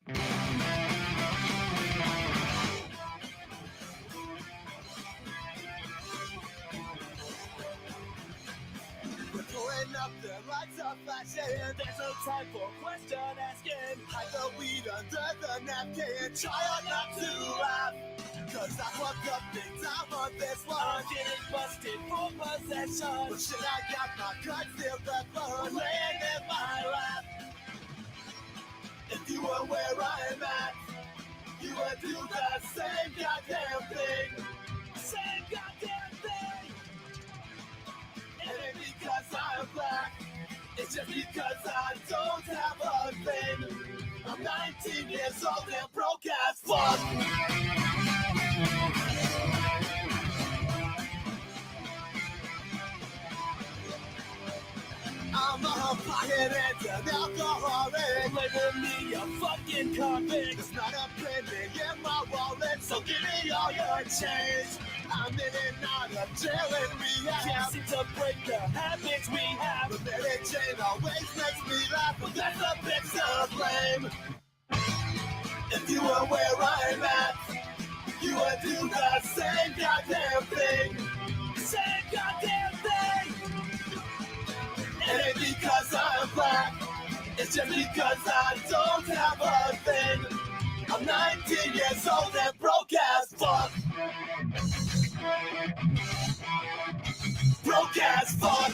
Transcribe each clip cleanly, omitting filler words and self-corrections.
Pulling up the lights of flashing. There's no time for question asking. Hide the weed under the napkin. Try hard not to laugh. Cause I fucked up big time on this one. I'm getting busted for possession. But shit, I got my gun still left alone. Laying in my lap. If you were where I'm at, you would do the same goddamn thing. Same goddamn thing. It ain't because I'm black, it's just because I don't have a thing. I'm 19 years old and broke as fuck. I'm a pocket and an alcoholic. Label me a fucking convict. There's not a penny in my wallet, so give me all your change. I'm in and out of jail and rehab. Can't seem to break the habits we have. The Mary Jane always makes me laugh, but that's a bitch to blame. If you were where I'm at, you would do the same goddamn thing. Same goddamn thing. It ain't because I'm black, it's just because I don't have a thing. I'm 19 years old and broke as fuck. Broke as fuck.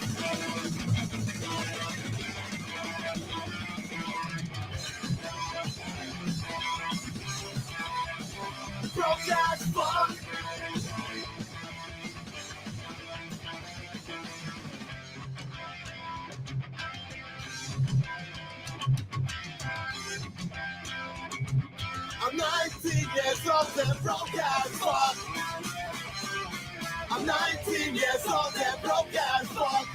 Broke as fuck. I'm 19 years old and broke as fuck. I'm 19 years old and broke as fuck.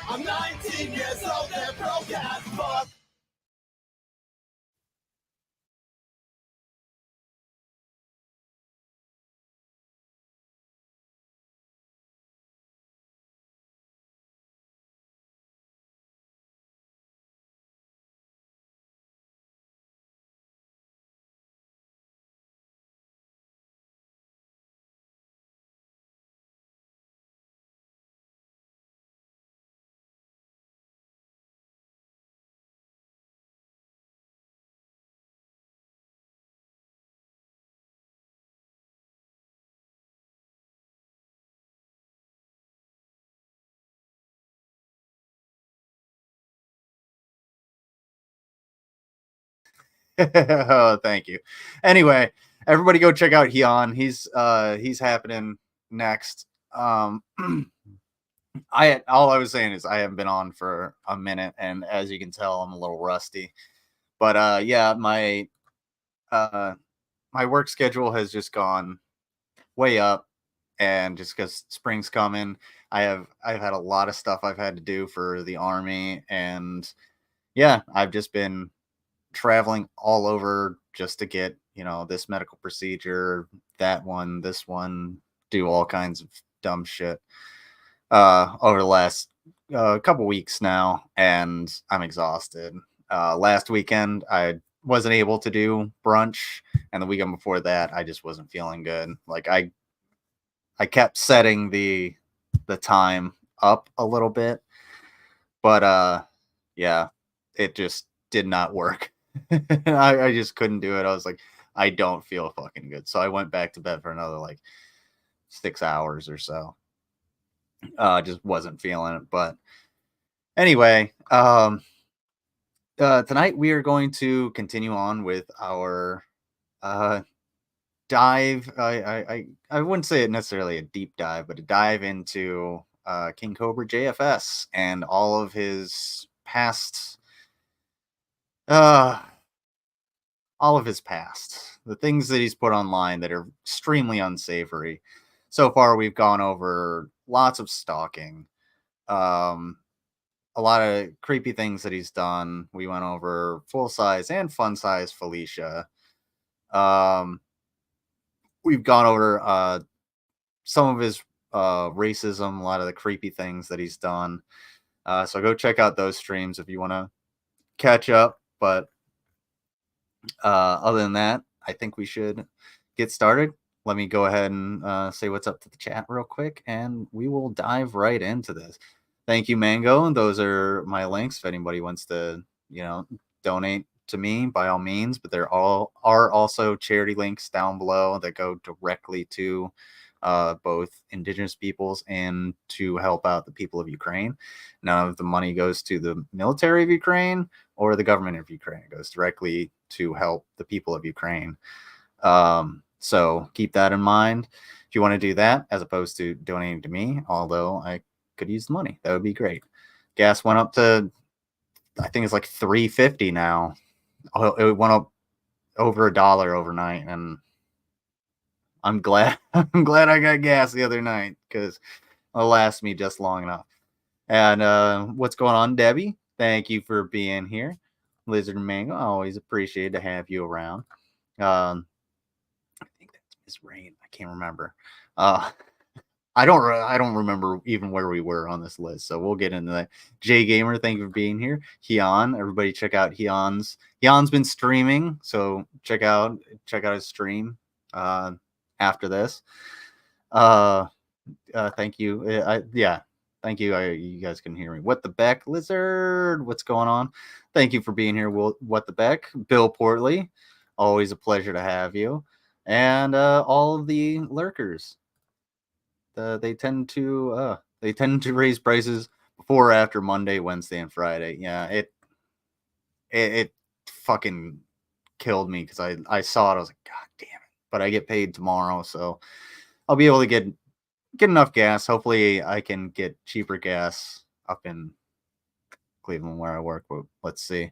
I'm 19 years old and broke as fuck. Oh, thank you. Anyway, everybody go check out Heon. He's happening next. All I was saying is I haven't been on for a minute, and as you can tell, I'm a little rusty. But yeah, my work schedule has just gone way up, and just because spring's coming, I've had a lot of stuff I've had to do for the army, and yeah, I've just been traveling all over just to get, this medical procedure, that one, this one, do all kinds of dumb shit over the last couple weeks now, and I'm exhausted. Last weekend I wasn't able to do brunch, and the weekend before that I just wasn't feeling good. Like I kept setting the time up a little bit, but yeah, it just did not work. I just couldn't do it. I was like, I don't feel fucking good. So I went back to bed for another like 6 hours or so. Just wasn't feeling it. But anyway, tonight we are going to continue on with our dive. I wouldn't say it necessarily a deep dive, but a dive into King Cobra JFS and all of his past the things that he's put online that are extremely unsavory. So far we've gone over lots of stalking, a lot of creepy things that he's done. We went over full size and fun size Felicia. We've gone over some of his racism, a lot of the creepy things that he's done. So go check out those streams if you want to catch up. But Other than that, I think we should get started. Let me go ahead and say what's up to the chat real quick, and we will dive right into this. Thank you, Mango. And those are my links. If anybody wants to, donate to me, by all means. But there are also charity links down below that go directly to both indigenous peoples and to help out the people of Ukraine. None of the money goes to the military of Ukraine or the government of Ukraine. It goes directly to help the people of Ukraine. So keep that in mind. If you want to do that, as opposed to donating to me, although I could use the money, that would be great. Gas went up to, I think it's like $3.50 now. It went up over $1 overnight, and I'm glad I'm glad I got gas the other night because it'll last me just long enough. And what's going on, Debbie? Thank you for being here. Lizard and Mango, always appreciate to have you around. I think that's Miss Rain. I can't remember. I don't remember even where we were on this list, so we'll get into that. Jay Gamer, thank you for being here. Heon, everybody check out Heon's been streaming, so check out his stream after this. Thank you. Thank you. You guys can hear me. What the Beck Lizard? What's going on? Thank you for being here. What the Beck? Bill Portley, always a pleasure to have you. And all of the lurkers. They tend to raise prices before or after Monday, Wednesday, and Friday. Yeah, it fucking killed me because I saw it. I was like, God damn it! But I get paid tomorrow, so I'll be able to get enough gas. Hopefully, I can get cheaper gas up in Cleveland where I work. But let's see.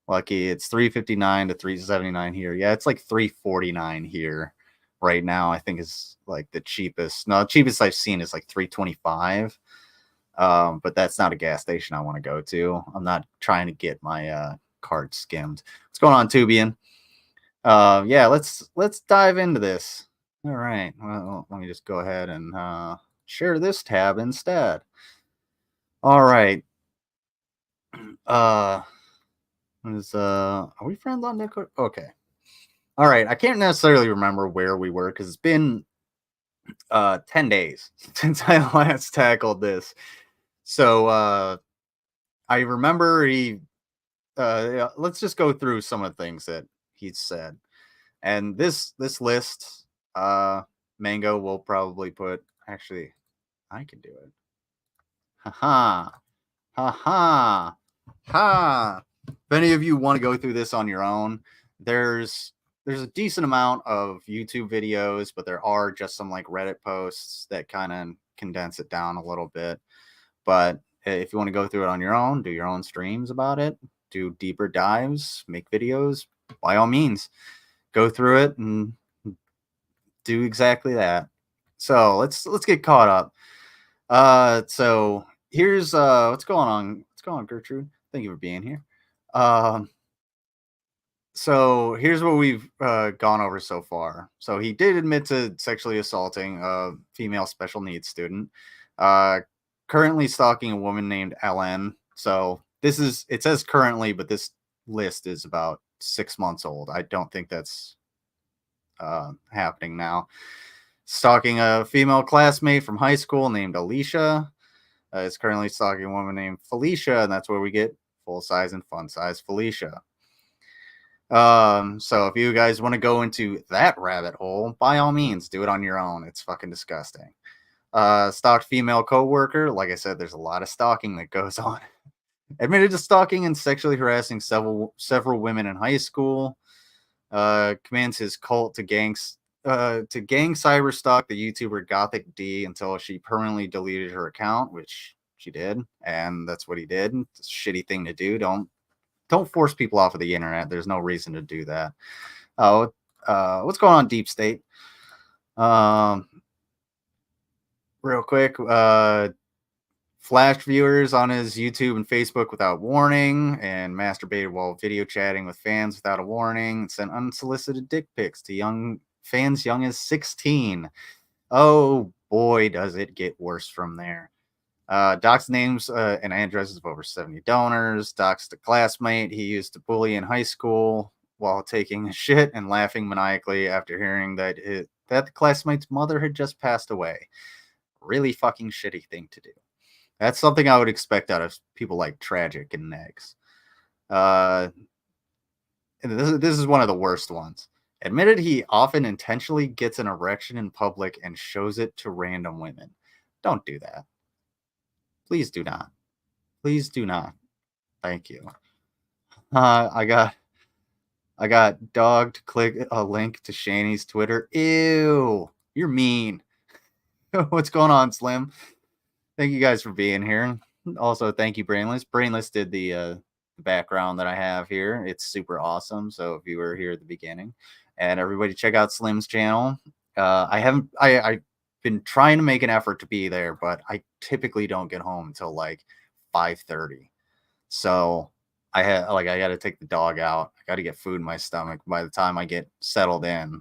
Lucky, it's $3.59 to $3.79 here. Yeah, it's like $3.49 here right now. I think is like the cheapest. No, the cheapest I've seen is like $3.25. But that's not a gas station I want to go to. I'm not trying to get my card skimmed. What's going on, Tubian? Yeah, let's dive into this. All right. Well, let me just go ahead and share this tab instead. All right. Are we friends on Discord? Okay. All right. I can't necessarily remember where we were because it's been 10 days since I last tackled this. So I remember let's just go through some of the things that he said. And this list, Mango will probably put. Actually, I can do it. Ha ha ha. If any of you want to go through this on your own, there's a decent amount of YouTube videos, but there are just some like Reddit posts that kind of condense it down a little bit. But if you want to go through it on your own, do your own streams about it, do deeper dives, make videos, by all means, go through it and do exactly that. So let's get caught up. So here's what's going on. What's going on, Gertrude? Thank you for being here. So here's what we've gone over so far. So he did admit to sexually assaulting a female special needs student. Currently stalking a woman named LN. So it says currently, but this list is about 6 months old. I don't think that's happening now. Stalking a female classmate from high school named Alicia. Is currently stalking a woman named Felicia, and that's where we get full size and fun size Felicia. So if you guys want to go into that rabbit hole, by all means, do it on your own. It's fucking disgusting. Stalked female coworker. Like I said, there's a lot of stalking that goes on. Admitted to stalking and sexually harassing several women in high school. Commands his cult to gang cyber stalk the YouTuber Gothic D until she permanently deleted her account, which she did, and that's what he did. It's a shitty thing to do. Don't force people off of the internet. There's no reason to do that. What's going on, Deep State? Real quick, flashed viewers on his YouTube and Facebook without warning, and masturbated while video chatting with fans without a warning, and sent unsolicited dick pics to fans young as 16. Oh boy, does it get worse from there. Doxed names and addresses of over 70 donors. Doxed a classmate he used to bully in high school while taking a shit and laughing maniacally after hearing that the classmate's mother had just passed away. Really fucking shitty thing to do. That's something I would expect out of people like Tragic and Negs. This is one of the worst ones. Admitted he often intentionally gets an erection in public and shows it to random women. Don't do that. Please do not. Please do not. Thank you. I got dog to click a link to Shani's Twitter. Ew, you're mean. What's going on, Slim? Thank you guys for being here. Also, thank you, Brainless. Brainless did the background that I have here. It's super awesome. So if you were here at the beginning, and everybody check out Slim's channel. I've been trying to make an effort to be there, but I typically don't get home until like 5:30. So I got to take the dog out. I got to get food in my stomach. By the time I get settled in,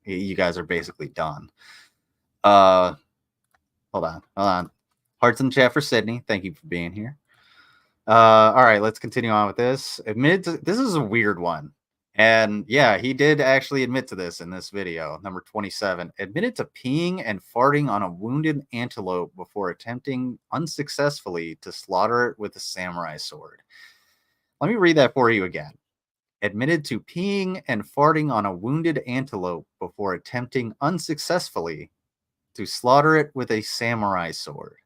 you guys are basically done. Hold on. Hearts in the chat for Sydney. Thank you for being here. All right, let's continue on with this. This is a weird one. And yeah, he did actually admit to this in this video, number 27. Admitted to peeing and farting on a wounded antelope before attempting unsuccessfully to slaughter it with a samurai sword. Let me read that for you again. Admitted to peeing and farting on a wounded antelope before attempting unsuccessfully to slaughter it with a samurai sword.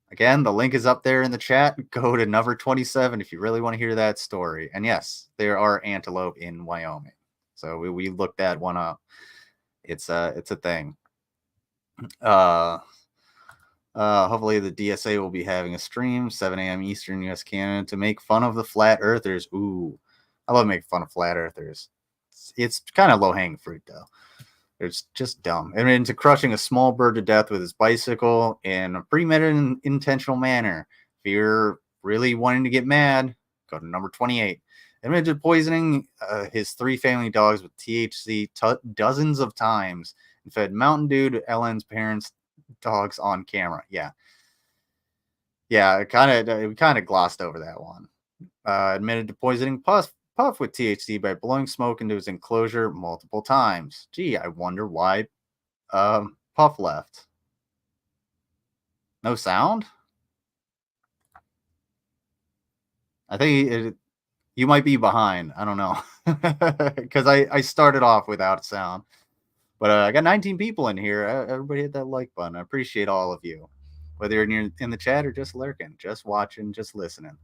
Again, the link is up there in the chat. Go to number 27 if you really want to hear that story. And yes, there are antelope in Wyoming. So we looked that one up. It's a thing. Hopefully the DSA will be having a stream, 7 a.m. Eastern, US, Canada, to make fun of the flat earthers. Ooh, I love making fun of flat earthers. It's kind of low-hanging fruit, though. It's just dumb. And into crushing a small bird to death with his bicycle in a premeditated and intentional manner. If you're really wanting to get mad, go to number 28. Admitted poisoning his 3 family dogs with THC dozens of times and fed Mountain Dew to Ellen's parents' dogs on camera. Yeah, we kind of glossed over that one. Admitted to poisoning Puff with THC by blowing smoke into his enclosure multiple times. Gee, I wonder why Puff left. No sound? I think you might be behind. I don't know. Because I started off without sound. But I got 19 people in here. Everybody hit that like button. I appreciate all of you. Whether you're in the chat or just lurking, just watching, just listening.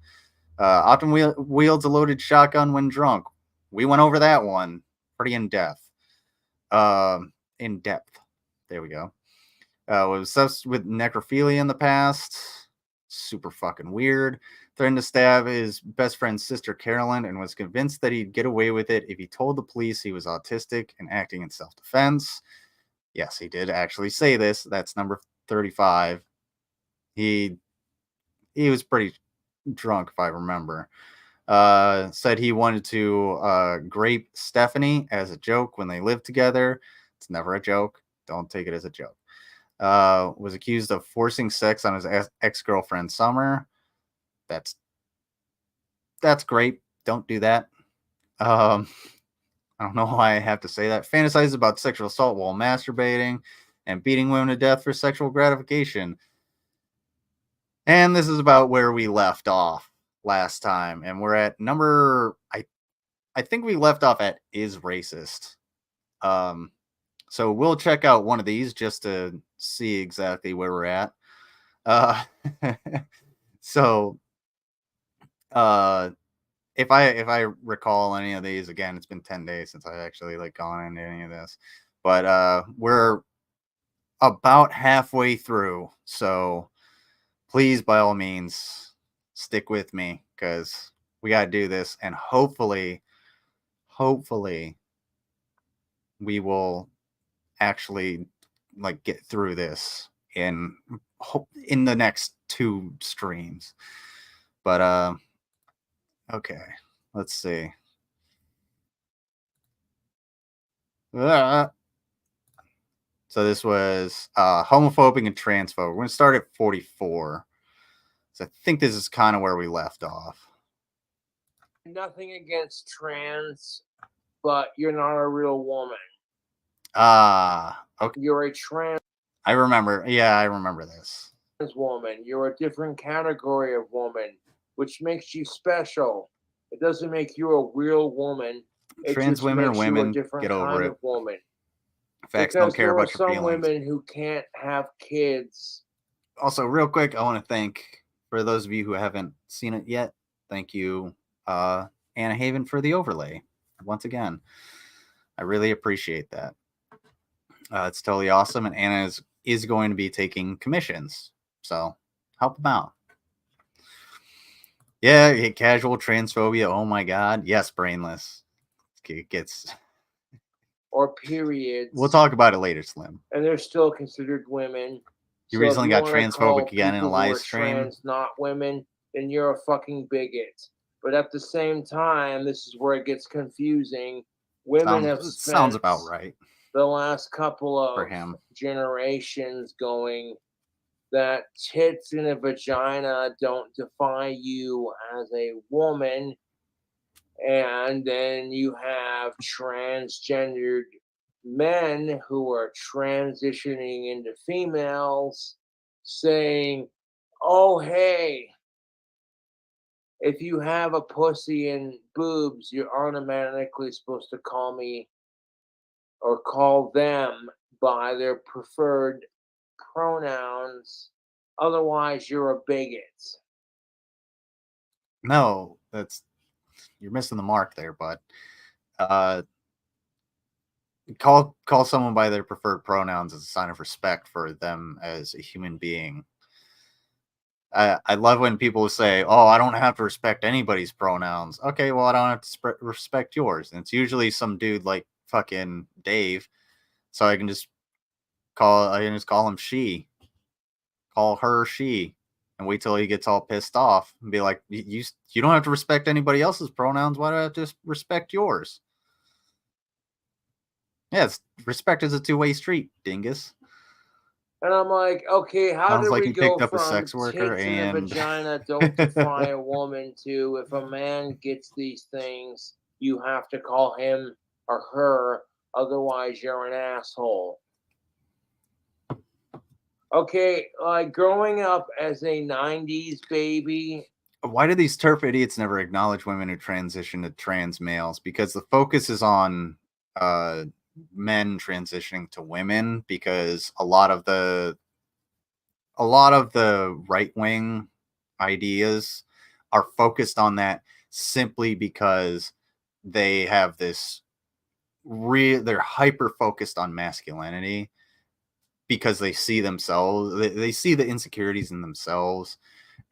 Often wields a loaded shotgun when drunk. We went over that one pretty in depth. There we go. Was obsessed with necrophilia in the past. Super fucking weird. Threatened to stab his best friend's sister Carolyn and was convinced that he'd get away with it if he told the police he was autistic and acting in self-defense. Yes, he did actually say this. That's number 35. He was pretty drunk, if I remember. Said he wanted to grape Stephanie as a joke when they lived together. It's never a joke. Don't take it as a joke. Was accused of forcing sex on his ex-girlfriend Summer. That's great. Don't do that. I don't know why I have to say that. Fantasizes about sexual assault while masturbating and beating women to death for sexual gratification. And this is about where we left off last time. And we're at number, I think we left off at is racist. So we'll check out one of these just to see exactly where we're at. So if I recall any of these, again, it's been 10 days since I've actually gone into any of this, but we're about halfway through, so please, by all means, stick with me because we got to do this, and hopefully we will actually get through this in the next 2 streams. But okay, let's see. So this was homophobic and transphobic. We're going to start at 44. So I think this is kind of where we left off. Nothing against trans, but you're not a real woman. Okay. You're a trans I remember. Yeah, I remember this. woman. You're a different category of woman, which makes you special. It doesn't make you a real woman. It Trans just women or makes you a women, different get over kind it. of woman. Facts don't Because care there are about your some feelings. women who can't have kids. Also, real quick, I want to thank, for those of you who haven't seen it yet, thank you, Anna Haven, for the overlay. Once again, I really appreciate that. It's totally awesome, and Anna is going to be taking commissions, so help them out. Yeah, casual transphobia. Oh my god, yes, brainless. It gets. Or periods. We'll talk about it later, Slim. And they're still considered women. You So recently got wanna call transphobic again in a people who live are stream. Trans not women, then you're a fucking bigot. But at the same time, this is where it gets confusing. Women have spent Sounds about right the last couple for of him. generations going that tits and a vagina don't define you as a woman. And then you have transgendered men who are transitioning into females saying, oh, hey, if you have a pussy and boobs, you're automatically supposed to call me or call them by their preferred pronouns. Otherwise, you're a bigot. No, you're missing the mark there, but call someone by their preferred pronouns as a sign of respect for them as a human being. I love when people say, "Oh, I don't have to respect anybody's pronouns." Okay, well, I don't have to respect yours. And it's usually some dude like fucking Dave, so I can just call him she, call her she, and wait till he gets all pissed off and be like, "You don't have to respect anybody else's pronouns. Why do I have to respect yours?" Yeah, respect is a two-way street, dingus. And I'm like, okay, how Sounds did like we you go picked up a from sex worker tits and a and vagina don't define a woman to if a man gets these things, you have to call him or her, otherwise you're an asshole. Okay, like growing up as a 90s baby. Why do these turf idiots never acknowledge women who transition to trans males? Because the focus is on men transitioning to women, because a lot of the right wing ideas are focused on that simply because they have this they're hyper focused on masculinity because they see themselves, they see the insecurities in themselves,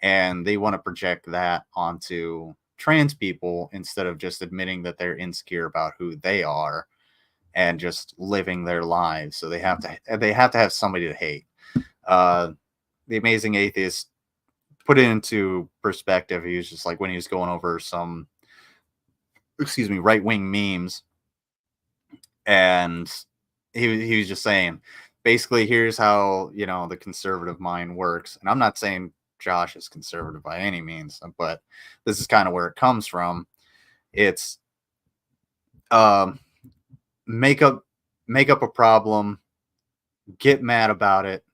and they want to project that onto trans people instead of just admitting that they're insecure about who they are and just living their lives. So they have to have somebody to hate. The Amazing Atheist put it into perspective. He was just like, when he was going over some right-wing memes, and he was just saying, basically, here's how the conservative mind works. And I'm not saying Josh is conservative by any means, but this is kind of where it comes from. It's make up a problem, get mad about it,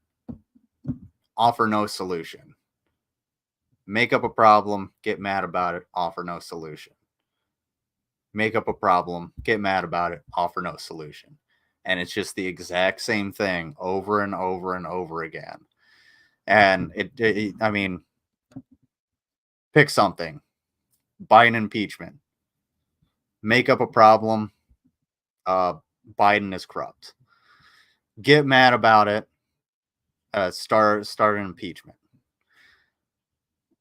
offer no solution. Make up a problem, get mad about it, offer no solution. Make up a problem, get mad about it, offer no solution. And it's just the exact same thing over and over and over again. And I mean, pick something. Biden impeachment. Make up a problem. Biden is corrupt. Get mad about it. Start an impeachment.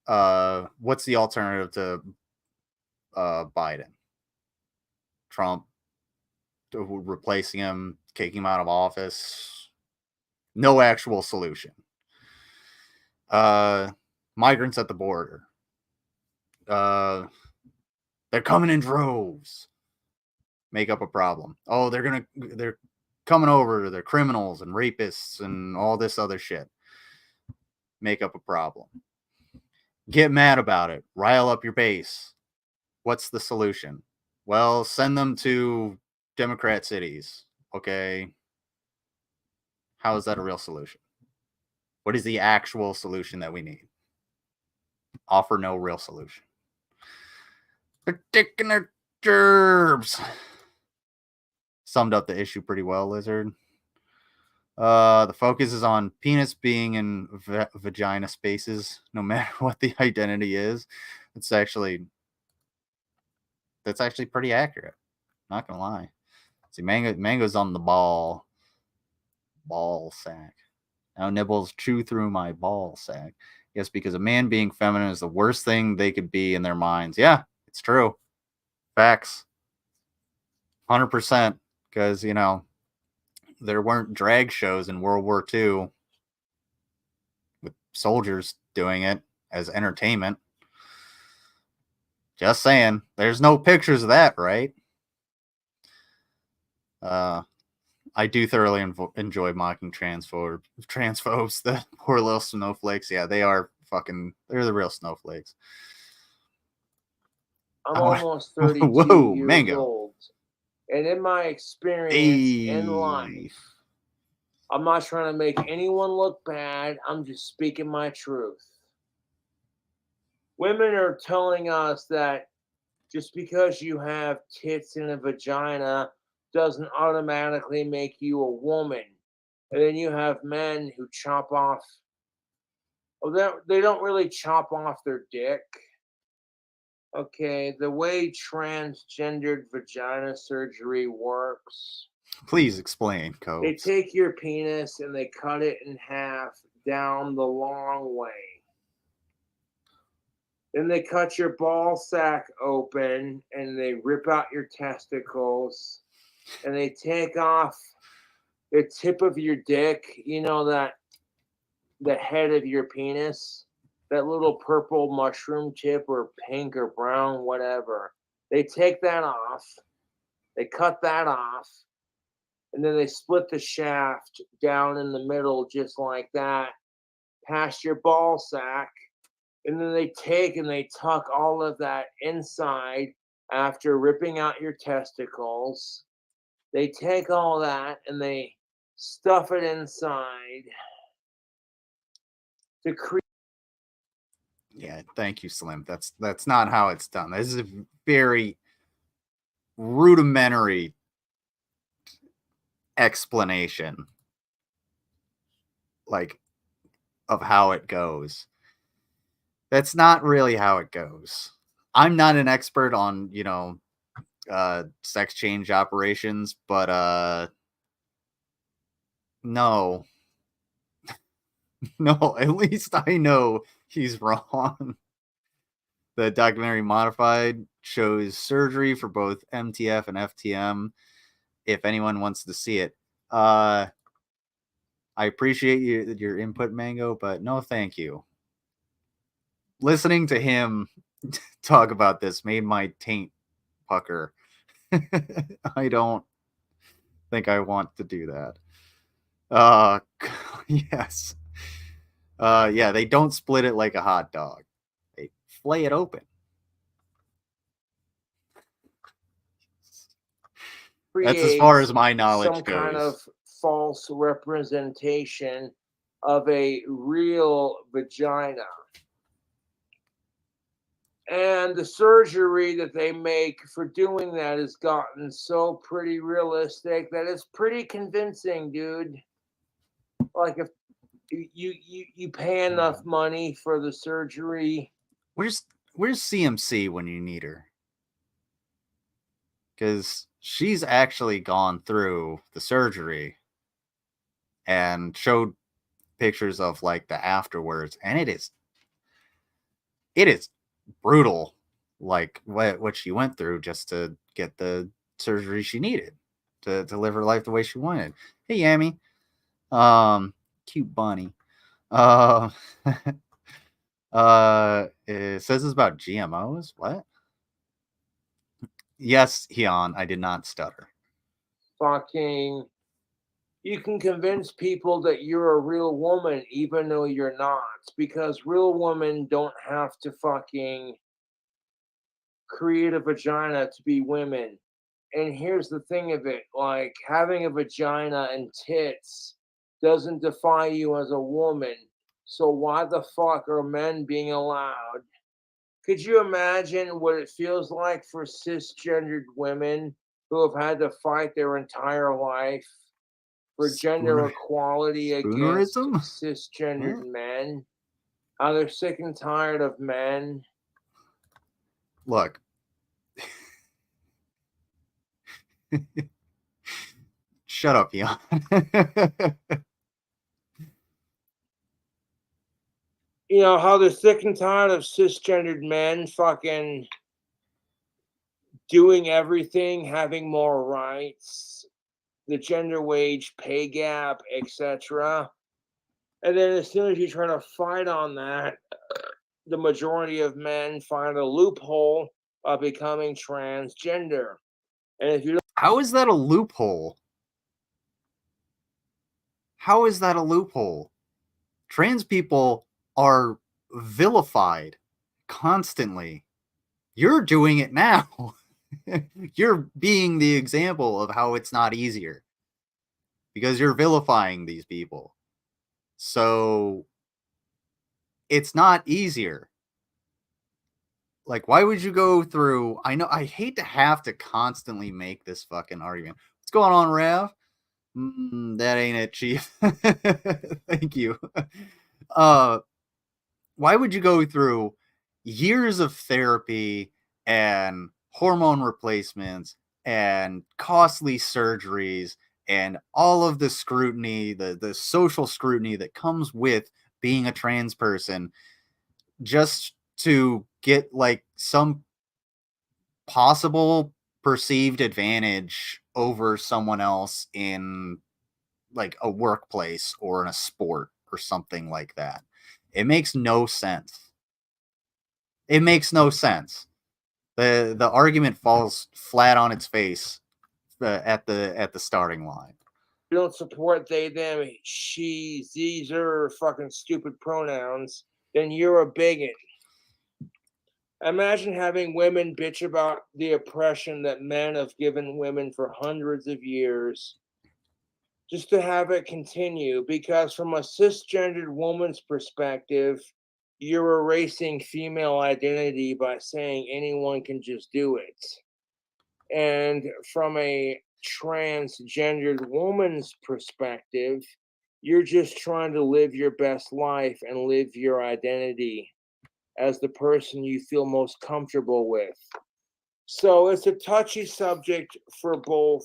What's the alternative to Biden? Trump replacing him, kicking him out of office. No actual solution. Migrants at the border. They're coming in droves. Make up a problem. Oh, they're coming over. They're criminals and rapists and all this other shit. Make up a problem. Get mad about it. Rile up your base. What's the solution? Well, send them to Democrat cities. Okay. How is that a real solution? What is the actual solution that we need? Offer no real solution. They're taking their gerbs. Summed up the issue pretty well, Lizard. The focus is on penis being in vagina spaces, no matter what the identity is. That's actually pretty accurate. Not gonna lie. See, mango's on the ball sack. Now nibbles chew through my ball sack. Yes, because a man being feminine is the worst thing they could be in their minds. Yeah, it's true. Facts. 100%. Because, you know, there weren't drag shows in World War II with soldiers doing it as entertainment. Just saying. There's no pictures of that, right? I do thoroughly enjoy mocking transphobes. The poor little snowflakes. Yeah, they're the real snowflakes. I'm almost 32 Whoa, years mango. old. And in my experience in life, I'm not trying to make anyone look bad. I'm just speaking my truth. Women are telling us that just because you have tits and a vagina doesn't automatically make you a woman. And then you have men who chop off, they don't really chop off their dick. Okay, the way transgendered vagina surgery works. Please explain, Cobes. They take your penis and they cut it in half down the long way. Then they cut your ball sack open and they rip out your testicles and they take off the tip of your dick, you know, that the head of your penis, that little purple mushroom tip or pink or brown, whatever. They take that off. They cut that off. And then they split the shaft down in the middle just like that, past your ball sack. And then they take and they tuck all of that inside after ripping out your testicles. They take all that and they stuff it inside to create. Yeah, thank you, Slim. That's not how it's done. This is a very rudimentary explanation, like, of how it goes. That's not really how it goes. I'm not an expert on, you know, sex change operations, but no. No, at least I know he's wrong. The documentary Modified shows surgery for both MTF and FTM. If anyone wants to see it, I appreciate your input, Mango, but no, thank you. Listening to him talk about this made my taint pucker. I don't think I want to do that. Yes. Yeah, they don't split it like a hot dog. They flay it open. That's as far as my knowledge some goes. Kind of false representation of a real vagina. And the surgery that they make for doing that has gotten so pretty realistic that it's pretty convincing, dude. Like if you pay enough money for the surgery. Where's CMC when you need her? Because she's actually gone through the surgery and showed pictures of like the afterwards, and it is brutal, like what she went through just to get the surgery she needed to live her life the way she wanted. Hey, Yami. Cute bunny. It says it's about GMOs. What? Yes, Hyun, I did not stutter. Fucking, you can convince people that you're a real woman even though you're not, because real women don't have to fucking create a vagina to be women. And here's the thing of it, like having a vagina and tits doesn't define you as a woman. So why the fuck are men being allowed? Could you imagine what it feels like for cisgendered women who have had to fight their entire life for gender equality against Spoonerism? cisgendered What? men? How they're sick and tired of men. Look. Shut up, Ian. You know, how they're sick and tired of cisgendered men fucking doing everything, having more rights, the gender wage pay gap, etc. And then as soon as you try to fight on that, the majority of men find a loophole of becoming transgender. And if you don't, How is that a loophole? How is that a loophole? Trans people are vilified constantly. You're doing it now. You're being the example of how it's not easier because you're vilifying these people. So it's not easier. Like, why would you go through? I know I hate to have to constantly make this fucking argument. What's going on, Rav? That ain't it, Chief. Thank you. Why would you go through years of therapy and hormone replacements and costly surgeries and all of the scrutiny, the social scrutiny that comes with being a trans person just to get like some possible perceived advantage over someone else in like a workplace or in a sport or something like that? It makes no sense. It makes no sense. The argument falls flat on its face at the starting line. you don't support they, them, she, these are fucking stupid pronouns, then you're a bigot. Imagine having women bitch about the oppression that men have given women for hundreds of years, just to have it continue, because from a cisgendered woman's perspective, you're erasing female identity by saying anyone can just do it. And from a transgendered woman's perspective, you're just trying to live your best life and live your identity as the person you feel most comfortable with. So it's a touchy subject for both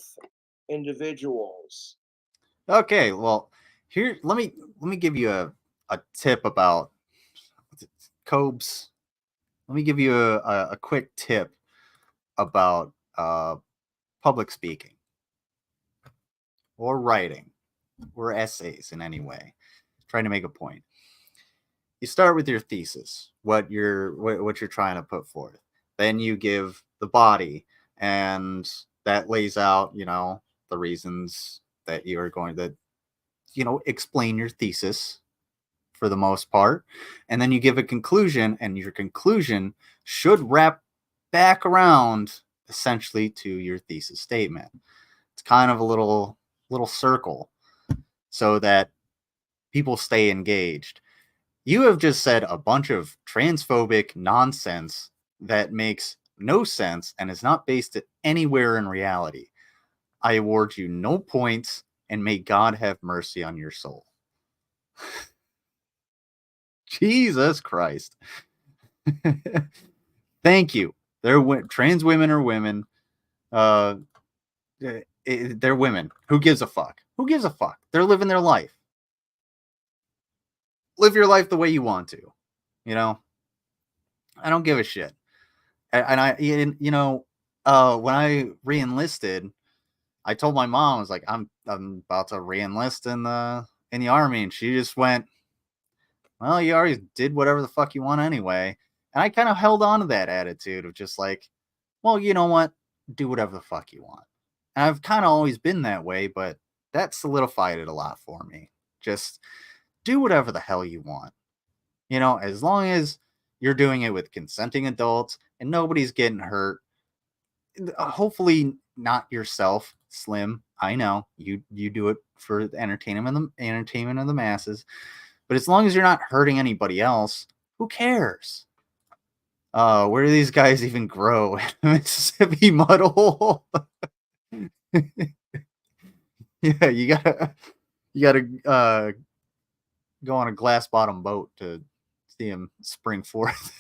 individuals. Okay, well, here let me give you a tip about Cobes. Let me give you a quick tip about public speaking or writing or essays in any way, trying to make a point. You start with your thesis, what you're trying to put forth. Then you give the body, and that lays out, the reasons that you are going to, explain your thesis for the most part. And then you give a conclusion, and your conclusion should wrap back around essentially to your thesis statement. It's kind of a little circle so that people stay engaged. You have just said a bunch of transphobic nonsense that makes no sense and is not based anywhere in reality. I award you no points, and may God have mercy on your soul. Jesus Christ. Thank you. Trans women are women. They're women. Who gives a fuck? Who gives a fuck? They're living their life. Live your life the way you want to. I don't give a shit. And when I re-enlisted, I told my mom, I was like, I'm about to re-enlist in the army, and she just went, well, you already did whatever the fuck you want anyway. And I kind of held on to that attitude of just like, well, you know what? Do whatever the fuck you want. And I've kind of always been that way, but that solidified it a lot for me. Just do whatever the hell you want. As long as You're doing it with consenting adults, and nobody's getting hurt. Hopefully not yourself, Slim. I know you do it for the entertainment of the masses, but as long as you're not hurting anybody else, who cares? Where do these guys even grow? Mississippi mud hole. Yeah, you gotta go on a glass bottom boat to see him spring forth.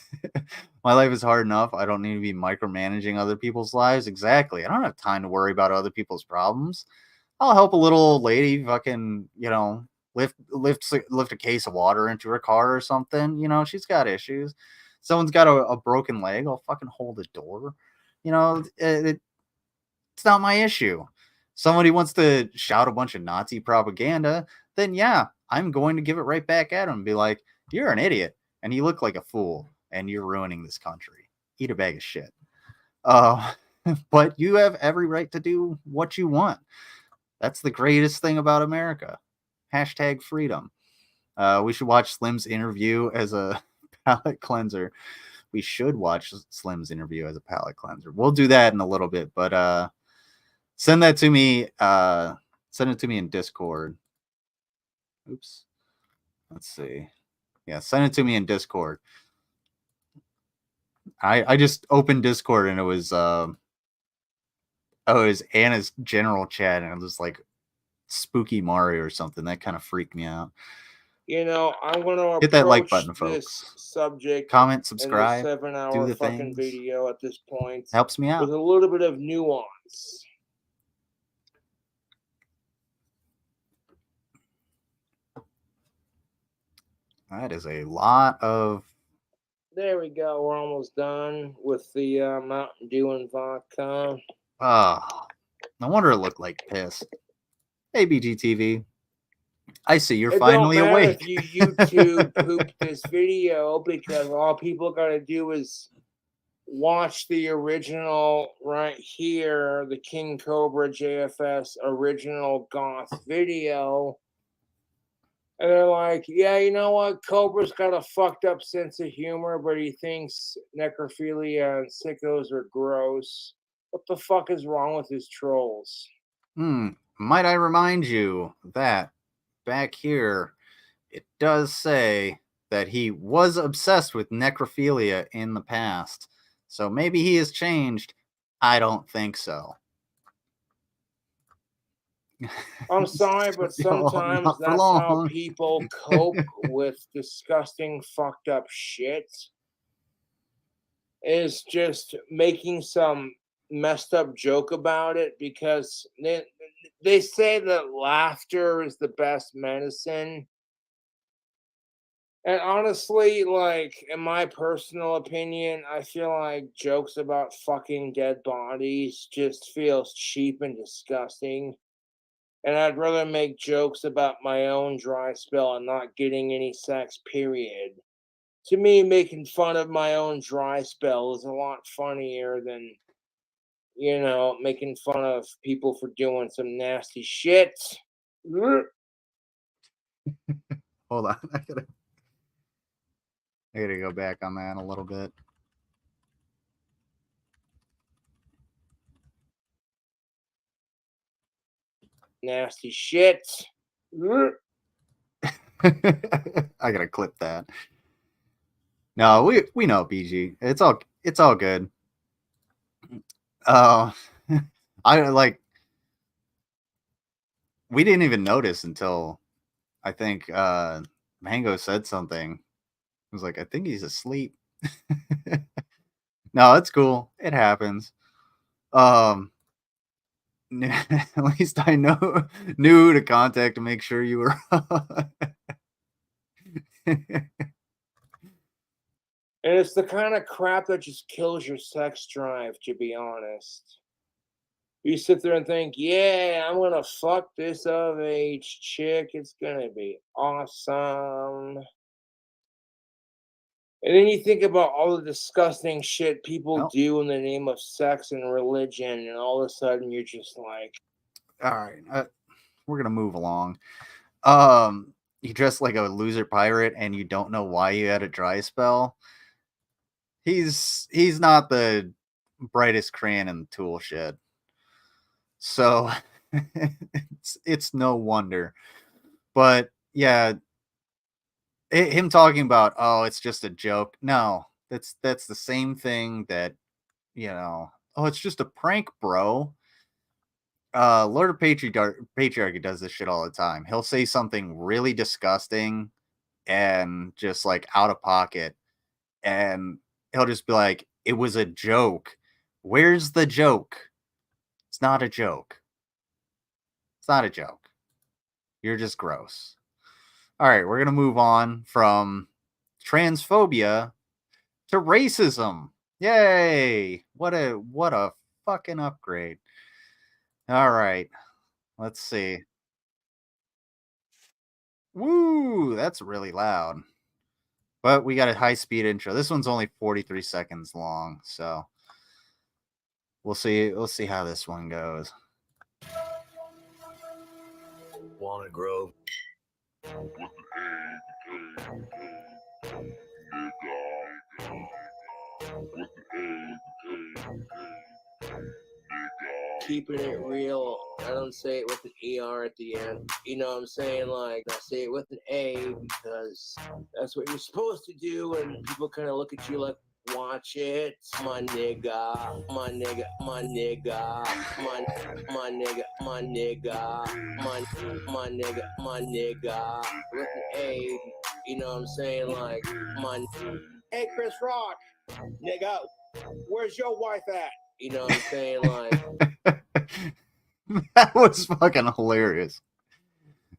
My life is hard enough. I don't need to be micromanaging other people's lives. Exactly. I don't have time to worry about other people's problems. I'll help a little old lady fucking, lift a case of water into her car or something. She's got issues. Someone's got a broken leg. I'll fucking hold the door. It's not my issue. Somebody wants to shout a bunch of Nazi propaganda, then yeah, I'm going to give it right back at him and be like, you're an idiot and you look like a fool and you're ruining this country. Eat a bag of shit. But you have every right to do what you want. That's the greatest thing about America. Hashtag freedom. We should watch Slim's interview as a palate cleanser. We should watch Slim's interview as a palate cleanser. We'll do that in a little bit, but send that to me. Send it to me in Discord. Oops. Let's see. Yeah, send it to me in Discord. I just opened Discord and it was Anna's general chat and it was like Spooky Mario or something. That kind of freaked me out. I'm going to hit that like button, folks. Subject, comment, subscribe, in the 7-hour fucking video at this point helps me out with a little bit of nuance. That is a lot of. There we go. We're almost done with the Mountain Dew and vodka. No wonder it looked like piss. Hey, BGTV. I see you're it finally don't matter awake. If you YouTube poop this video, because all people got to do is watch the original right here, the King Cobra JFS original goth video. And they're like, yeah, you know what? Cobra's got a fucked up sense of humor, but he thinks necrophilia and sickos are gross. What the fuck is wrong with his trolls? Might I remind you that back here, it does say that he was obsessed with necrophilia in the past. So maybe he has changed. I don't think so. I'm sorry, but sometimes that's how people cope with disgusting, fucked up shit. Is just making some messed up joke about it, because they say that laughter is the best medicine. And honestly, like, in my personal opinion, I feel like jokes about fucking dead bodies just feels cheap and disgusting. And I'd rather make jokes about my own dry spell and not getting any sex, period. To me, making fun of my own dry spell is a lot funnier than, making fun of people for doing some nasty shit. Hold on. I gotta go back on that a little bit. Nasty shit. I gotta clip that. No, we know, BG. It's all good. I like. We didn't even notice until I think Mango said something. I was like, I think he's asleep. No, it's cool. It happens. At least I knew who to contact to make sure you were. And it's the kind of crap that just kills your sex drive, to be honest. You sit there and think, yeah, I'm going to fuck this of-age chick. It's going to be awesome. And then you think about all the disgusting shit people do in the name of sex and religion, and all of a sudden you're just like... All right, we're going to move along. You dress like a loser pirate and you don't know why you had a dry spell. he's not the brightest crayon in the tool shed. So it's no wonder. But yeah, him talking about, oh, it's just a joke. No, that's the same thing that, oh, it's just a prank, bro. Lord of Patriarchy does this shit all the time. He'll say something really disgusting and just like out of pocket, and he'll just be like, it was a joke. Where's the joke? It's not a joke. It's not a joke. You're just gross. All right, we're gonna move on from transphobia to racism. Yay! What a fucking upgrade. All right, let's see. Woo, that's really loud. But we got a high speed intro. This one's only 43 seconds long, so we'll see. We'll see how this one goes. Wanna grow? Keeping it real. I don't say it with an ER at the end. You know what I'm saying? Like, I say it with an A because that's what you're supposed to do, and people kind of look at you like, watch it, my nigga, my nigga, my nigga, my nigga, my nigga, my nigga, my nigga, with an A. You know what I'm saying? Like, hey, Chris Rock, nigga, where's your wife at? You know what I'm saying? Like, that was fucking hilarious.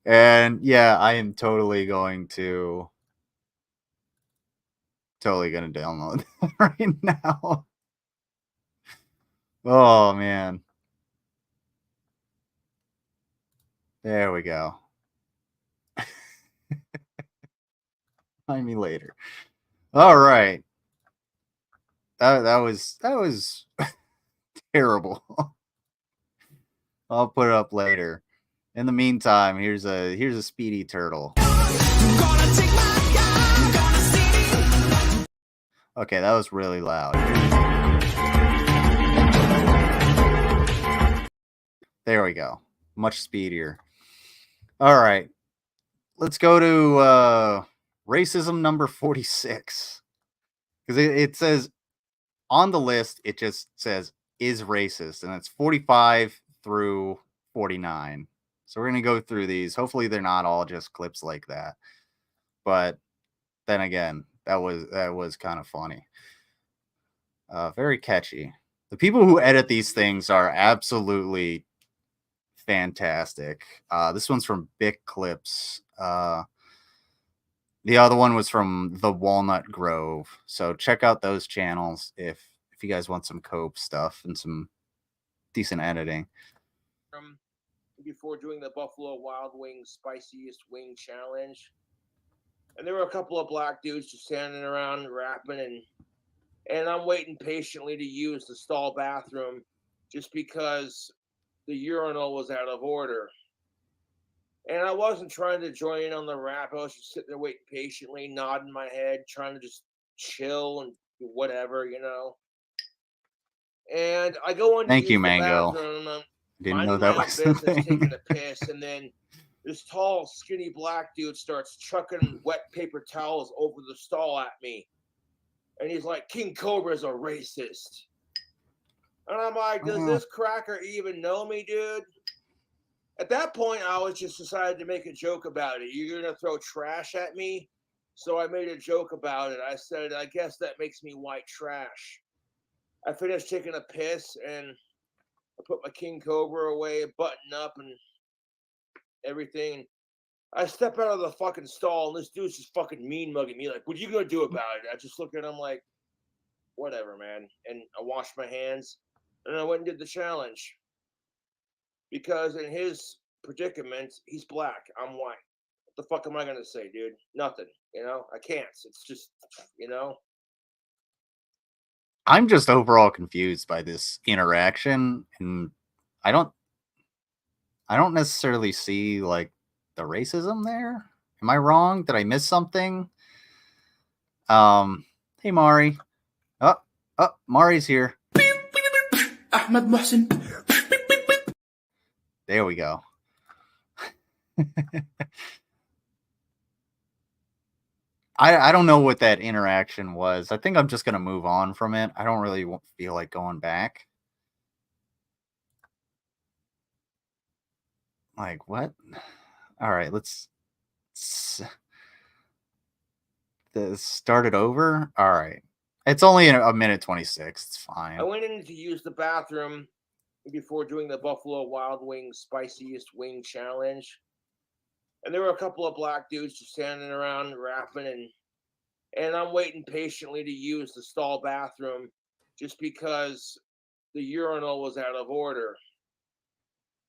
And yeah, I am totally going to download that right now. Oh man. There we go. Find me later. All right. That was terrible. I'll put it up later. In the meantime, here's a speedy turtle. Okay, that was really loud. There we go. Much speedier. All right. Let's go to racism number 46. Because it says on the list, it just says is racist, and it's 45 through 49. So we're going to go through these. Hopefully they're not all just clips like that. But then again, that was kind of funny. Very catchy. The people who edit these things are absolutely fantastic. This one's from Bic Clips. The other one was from The Walnut Grove. So check out those channels if you guys want some Cope stuff and some decent editing. Before doing the Buffalo Wild Wings Spiciest Wing Challenge. And there were a couple of black dudes just standing around rapping, and I'm waiting patiently to use the stall bathroom just because the urinal was out of order. And I wasn't trying to join in on the rap. I was just sitting there waiting patiently, nodding my head, trying to just chill and whatever, you know. And I go in to use the bathroom. Didn't know that was the thing. Taking a piss, and then this tall, skinny black dude starts chucking wet paper towels over the stall at me. And he's like, King Cobra's a racist. And I'm like, does this cracker even know me, dude? At that point, I was just decided to make a joke about it. You're going to throw trash at me? So I made a joke about it. I said, I guess that makes me white trash. I finished taking a piss, and I put my King Cobra away, button up, and everything. I step out of the fucking stall, and this dude's just fucking mean mugging me. Like, what are you gonna do about it? I just look at him like, whatever, man. And I washed my hands, and I went and did the challenge. Because in his predicament, he's black. I'm white. What the fuck am I gonna say, dude? Nothing. You know, I can't. It's just, you know. I'm just overall confused by this interaction, and I don't necessarily see like the racism there. Am I wrong? Did I miss something? Hey Mari. Oh, Mari's here. Ahmed Mohsen. There we go. I don't know what that interaction was. I think I'm just going to move on from it. I don't really feel like going back. Like, what? All right, let's start it over. All right. It's only a minute 26. It's fine. I went in to use the bathroom before doing the Buffalo Wild Wings Spiciest Wing Challenge. And there were a couple of black dudes just standing around rapping, and I'm waiting patiently to use the stall bathroom just because the urinal was out of order.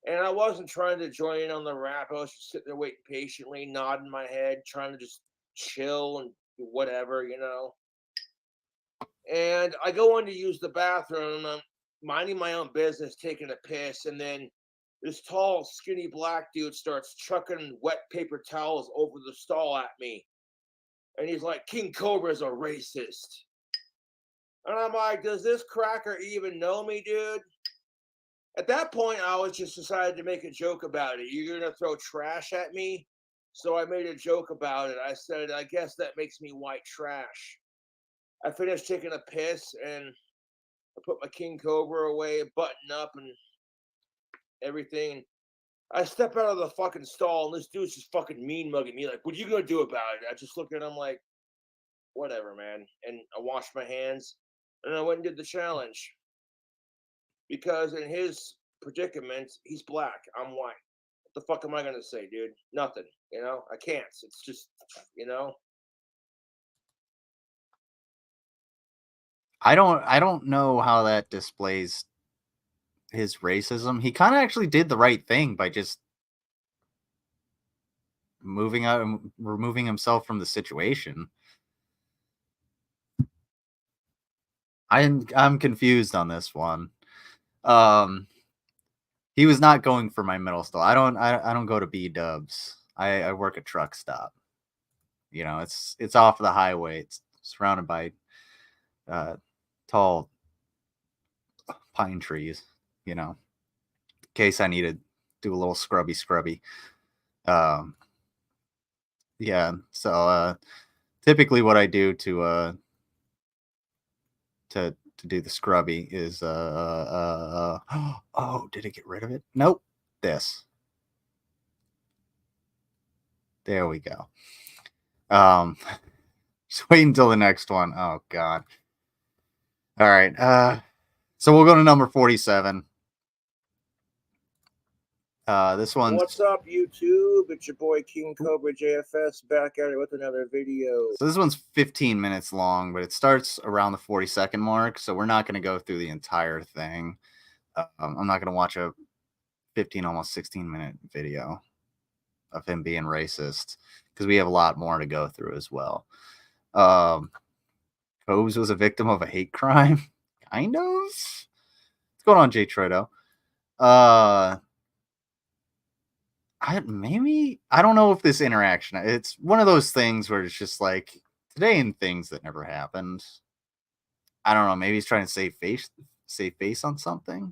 And I wasn't trying to join in on the rap. I was just sitting there waiting patiently, nodding my head, trying to just chill and whatever, you know. And I go in to use the bathroom, and I'm minding my own business, taking a piss, and then this tall, skinny black dude starts chucking wet paper towels over the stall at me. And he's like, King Cobra is a racist. And I'm like, does this cracker even know me, dude? At that point, I was just decided to make a joke about it. You're going to throw trash at me? So I made a joke about it. I said, I guess that makes me white trash. I finished taking a piss, and I put my King Cobra away, button up and everything. I step out of the fucking stall, and this dude's just fucking mean mugging me. Like, what are you going to do about it? I just look at him like, whatever, man. And I washed my hands, and I went and did the challenge. Because in his predicament, he's black. I'm white. What the fuck am I going to say, dude? Nothing. You know? I can't. It's just, you know? I don't know how that displays his racism. He kind of actually did the right thing by just moving out and removing himself from the situation. I'm confused on this one. He was not going for my middle stall. I don't go to B-dubs. I work a truck stop. You know, it's off the highway. It's surrounded by tall pine trees, you know, in case I need to do a little scrubby. Yeah, so typically what I do to do the scrubby is oh, did it get rid of it? Nope. This. There we go. Just wait until the next one. Oh god. All right. So we'll go to number 47. This one's... What's up, YouTube? It's your boy King Cobra JFS back at it with another video. So this one's 15 minutes long, but it starts around the 40-second mark, so we're not going to go through the entire thing. I'm not going to watch a 15, almost 16-minute video of him being racist, because we have a lot more to go through as well. Cobes was a victim of a hate crime. Kind of. What's going on, Jay Trudeau? I don't know if this interaction, it's one of those things where it's just like today in things that never happened. I don't know, maybe he's trying to save face on something.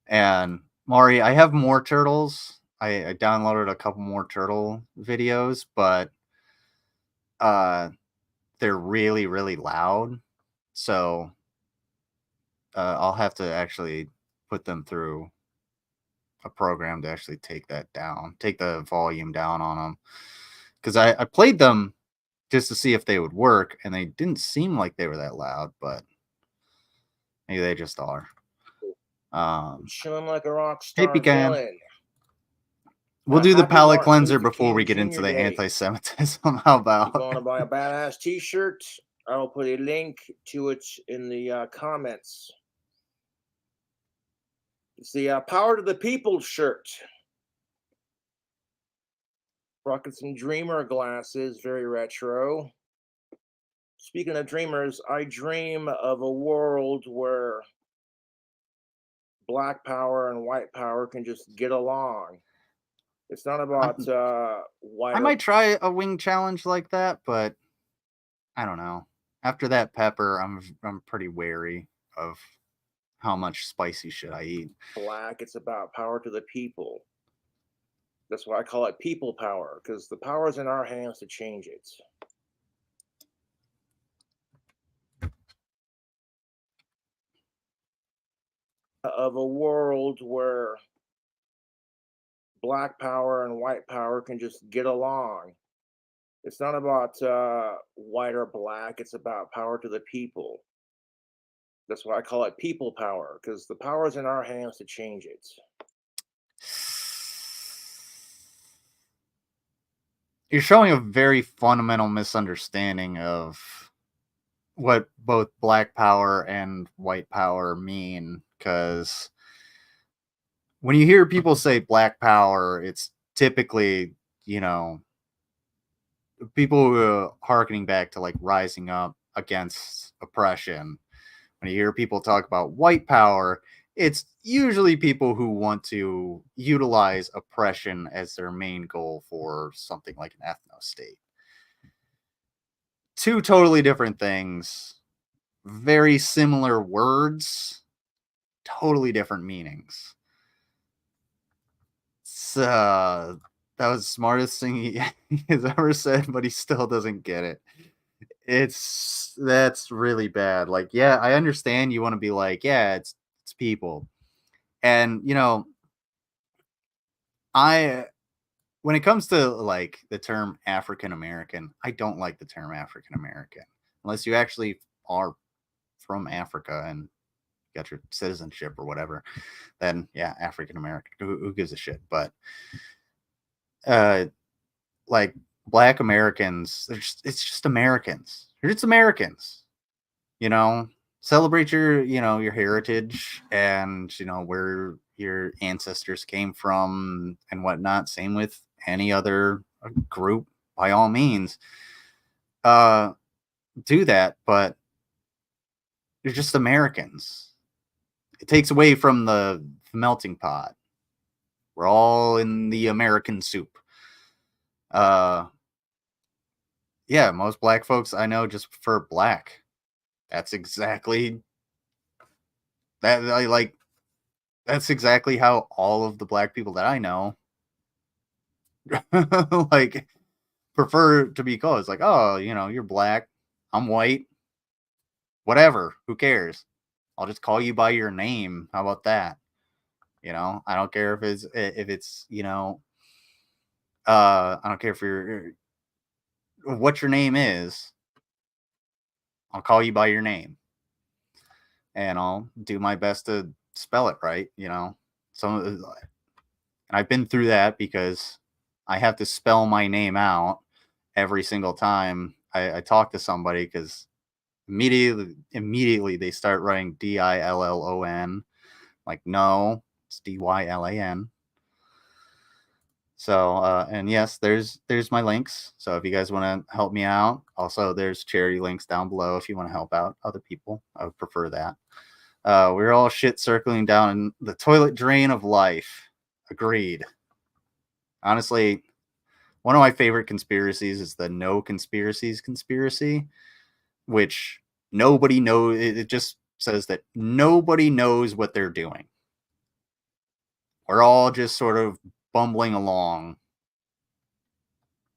And Mari, I have more turtles. I downloaded a couple more turtle videos, but they're really, really loud. So I'll have to actually put them through a program to actually take that down, take the volume down on them. Because I played them just to see if they would work, and they didn't seem like they were that loud, but maybe they just are. Chilling like a rock star villain. We'll do the palate cleanser before we get into the anti-Semitism. How about? If you want to buy a badass t-shirt, I'll put a link to it in the comments. It's the Power to the People shirt. Rocking some Dreamer glasses, very retro. Speaking of dreamers, I dream of a world where black power and white power can just get along. It's not about white. I might try a wing challenge like that, but I don't know. After that pepper, I'm pretty wary of how much spicy shit I eat. Black, it's about power to the people. That's why I call it people power, because the power is in our hands to change it. Of a world where black power and white power can just get along. It's not about white or black, it's about power to the people. That's why I call it people power, because the power is in our hands to change it. You're showing a very fundamental misunderstanding of what both black power and white power mean, because when you hear people say black power, it's typically, you know, people who are harkening back to like rising up against oppression. When you hear people talk about white power, it's usually people who want to utilize oppression as their main goal for something like an ethno state. Two totally different things, very similar words, totally different meanings. So that was the smartest thing he has ever said, but he still doesn't get it. That's really bad. Like, yeah, I understand you want to be like, yeah, it's people. And you know, I when it comes to like the term African American, I don't like the term African American unless you actually are from Africa and got your citizenship or whatever. Then yeah, African American. Who gives a shit? But like Black Americans, it's just Americans. They're just Americans. You know, celebrate your heritage and where your ancestors came from and whatnot. Same with any other group, by all means. Do that, but you're just Americans. It takes away from the melting pot. We're all in the American soup. Yeah, most black folks I know just prefer black. That's exactly that. Like that's exactly how all of the black people that I know like prefer to be called. It's like, oh, you're black, I'm white, whatever. Who cares? I'll just call you by your name. How about that? I don't care if it's I don't care if you're what your name is. I'll call you by your name, and I'll do my best to spell it right. And I've been through that because I have to spell my name out every single time I talk to somebody, because immediately they start writing Dillon. Like, no, it's Dylan. So and yes, there's my links. So if you guys want to help me out, also there's charity links down below if you want to help out other people. I would prefer that. We're all shit circling down in the toilet drain of life. Agreed. Honestly, one of my favorite conspiracies is the no conspiracies conspiracy, which nobody knows. It just says that nobody knows what they're doing. We're all just sort of bumbling along,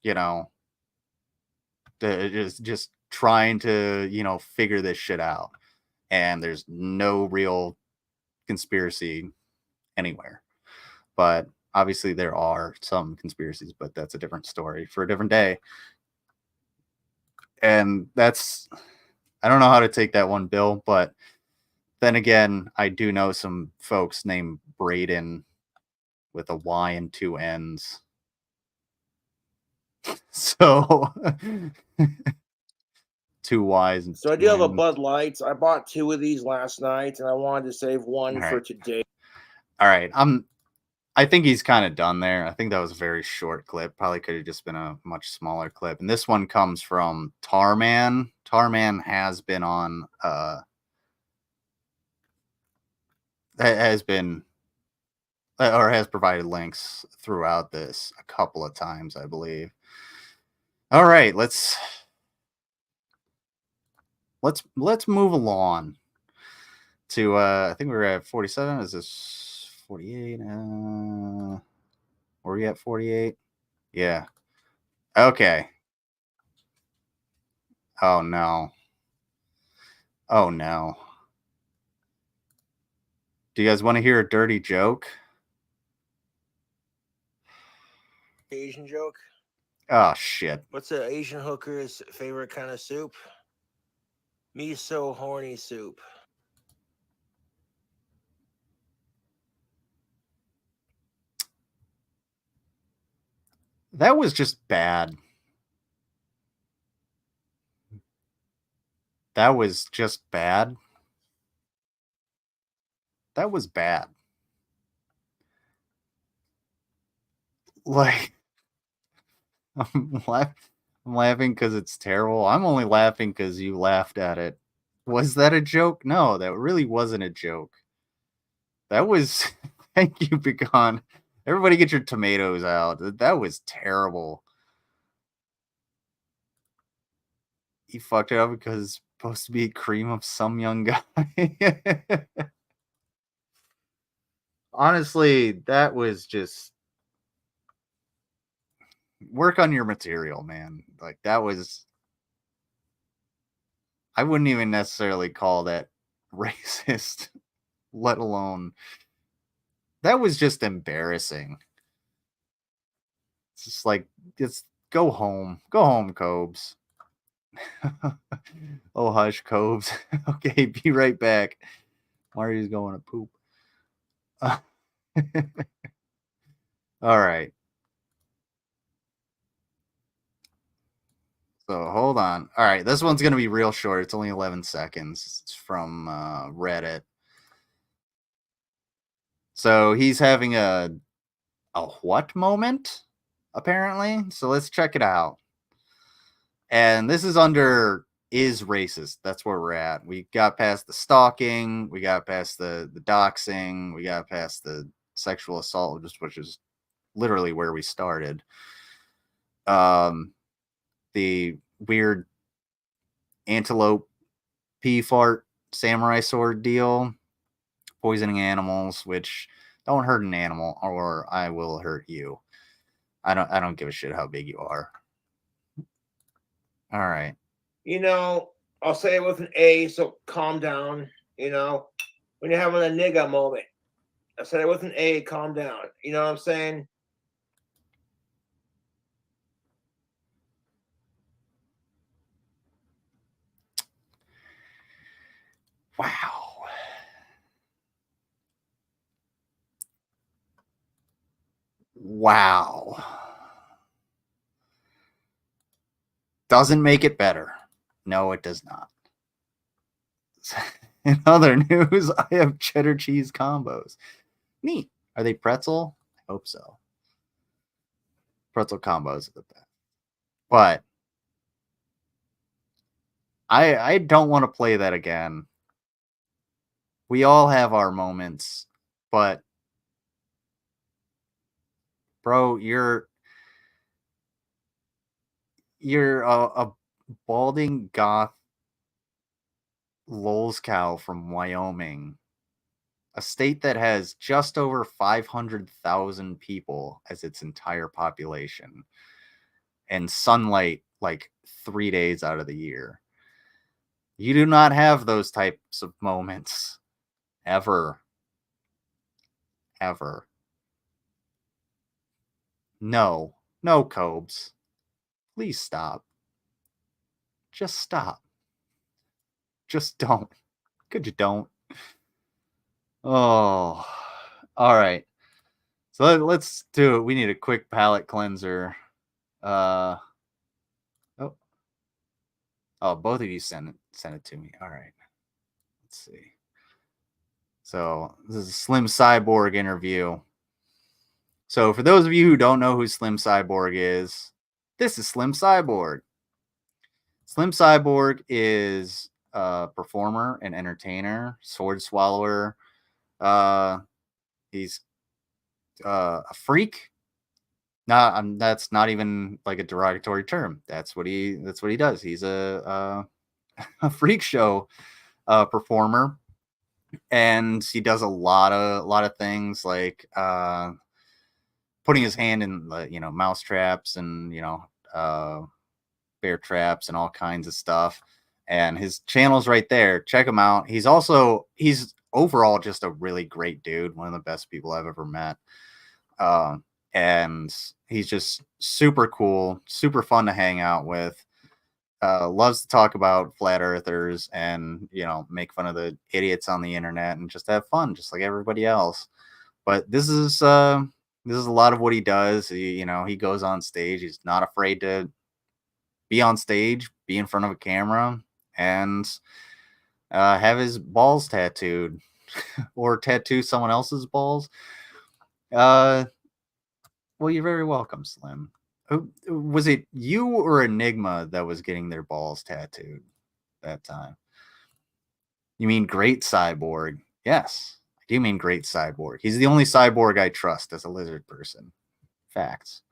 just trying to, figure this shit out. And there's no real conspiracy anywhere. But obviously there are some conspiracies, but that's a different story for a different day. And I don't know how to take that one, Bill, but then again, I do know some folks named Braden with a Y and two N's. So two Y's and So I two do have a N's. Bud Lights. I bought 2 of these last night, and I wanted to save one All for right. today. All right. I think he's kind of done there. I think that was a very short clip. Probably could have just been a much smaller clip. And this one comes from Tarman. Tarman has been on has been or has provided links throughout this a couple of times, I believe. All right, let's let's move along to I think we were at 47. Is this 48? Were we at 48? Yeah. Okay. Oh no. Oh no. Do you guys want to hear a dirty joke? Asian joke. Oh shit. What's an Asian hooker's favorite kind of soup? Miso horny soup. That was just bad. That was just bad. That was bad. Like, I'm laughing because it's terrible. I'm only laughing because you laughed at it. Was that a joke? No, that really wasn't a joke. That was. Thank you, Pecan. Everybody get your tomatoes out. That was terrible. He fucked it up because it's supposed to be cream of some young guy. Honestly, that was just work on your material, man. Like that was I wouldn't even necessarily call that racist, let alone that was just embarrassing. It's just like just go home. Go home, Cobes. Oh hush, Cobes. Okay, be right back. Mario's going to poop. All right. So hold on. All right, this one's gonna be real short. It's only 11 seconds. It's from Reddit. So he's having a what moment, apparently. So let's check it out. And this is under is racist. That's where we're at. We got past the stalking, we got past the doxing, we got past the sexual assault, which is literally where we started. The weird antelope pea fart samurai sword deal, poisoning animals, which don't hurt an animal or I will hurt you. I don't give a shit how big you are. All right. You know, I'll say it with an A, so calm down. You know, when you're having a nigga moment, I said it with an A, calm down. You know what I'm saying? Wow. Wow. Doesn't make it better. No, it does not. In other news, I have cheddar cheese combos. Neat. Are they pretzel? I hope so. Pretzel combos are the best. But I don't want to play that again. We all have our moments, but bro, you're a balding goth lolz cow from Wyoming, a state that has just over 500,000 people as its entire population and sunlight like 3 days out of the year. You do not have those types of moments ever. Ever. No, Cobes. Please stop. Just stop. Just don't. Could you don't? Oh, all right. So let's do it. We need a quick palate cleanser. Oh, both of you sent it to me. All right. Let's see. So this is a Slim Cyborg interview. So for those of you who don't know who Slim Cyborg is, this is Slim Cyborg. Slim Cyborg is a performer and entertainer, sword swallower. He's a freak. That's not even like a derogatory term. That's what he does. He's a a freak show performer, and he does a lot of things like putting his hand in mouse traps and bear traps and all kinds of stuff. And his channel's right there. Check him out. He's overall just a really great dude, one of the best people I've ever met. And he's just super cool, super fun to hang out with. Loves to talk about flat earthers and make fun of the idiots on the internet and just have fun, just like everybody else. But this is a lot of what he does. He goes on stage. He's not afraid to be on stage, be in front of a camera, and have his balls tattooed or tattoo someone else's balls. Well, you're very welcome, Slim. Was it you or Enigma that was getting their balls tattooed that time? You mean Great Cyborg? Yes, I do mean Great Cyborg. He's the only cyborg I trust as a lizard person. Facts.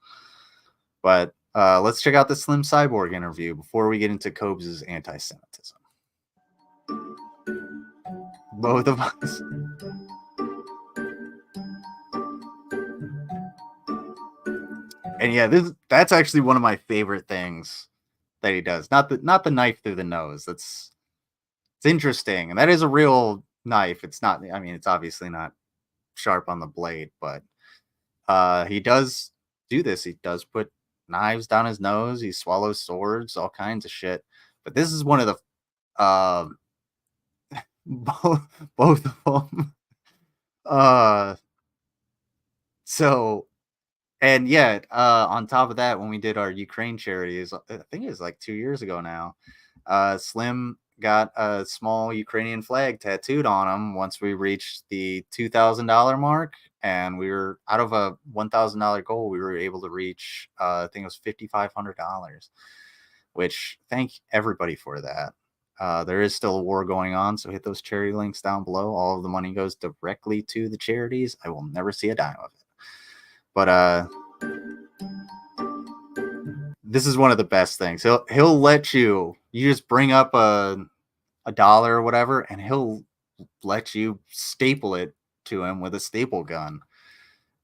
But let's check out the Slim Cyborg interview before we get into Cobes' anti-Semitism. Both of us. And yeah, that's actually one of my favorite things that he does. Not the knife through the nose. It's interesting, and that is a real knife. It's not. I mean, it's obviously not sharp on the blade, but he does do this. He does put knives down his nose. He swallows swords, all kinds of shit. But this is one of the both of them. So. And yeah, on top of that, when we did our Ukraine charities, I think it was like 2 years ago now, Slim got a small Ukrainian flag tattooed on him once we reached the $2,000 mark. And we were out of a $1,000 goal, we were able to reach, I think it was $5,500, which thank everybody for that. There is still a war going on, so hit those charity links down below. All of the money goes directly to the charities. I will never see a dime of it. But this is one of the best things. He'll let you just bring up a dollar or whatever, and he'll let you staple it to him with a staple gun.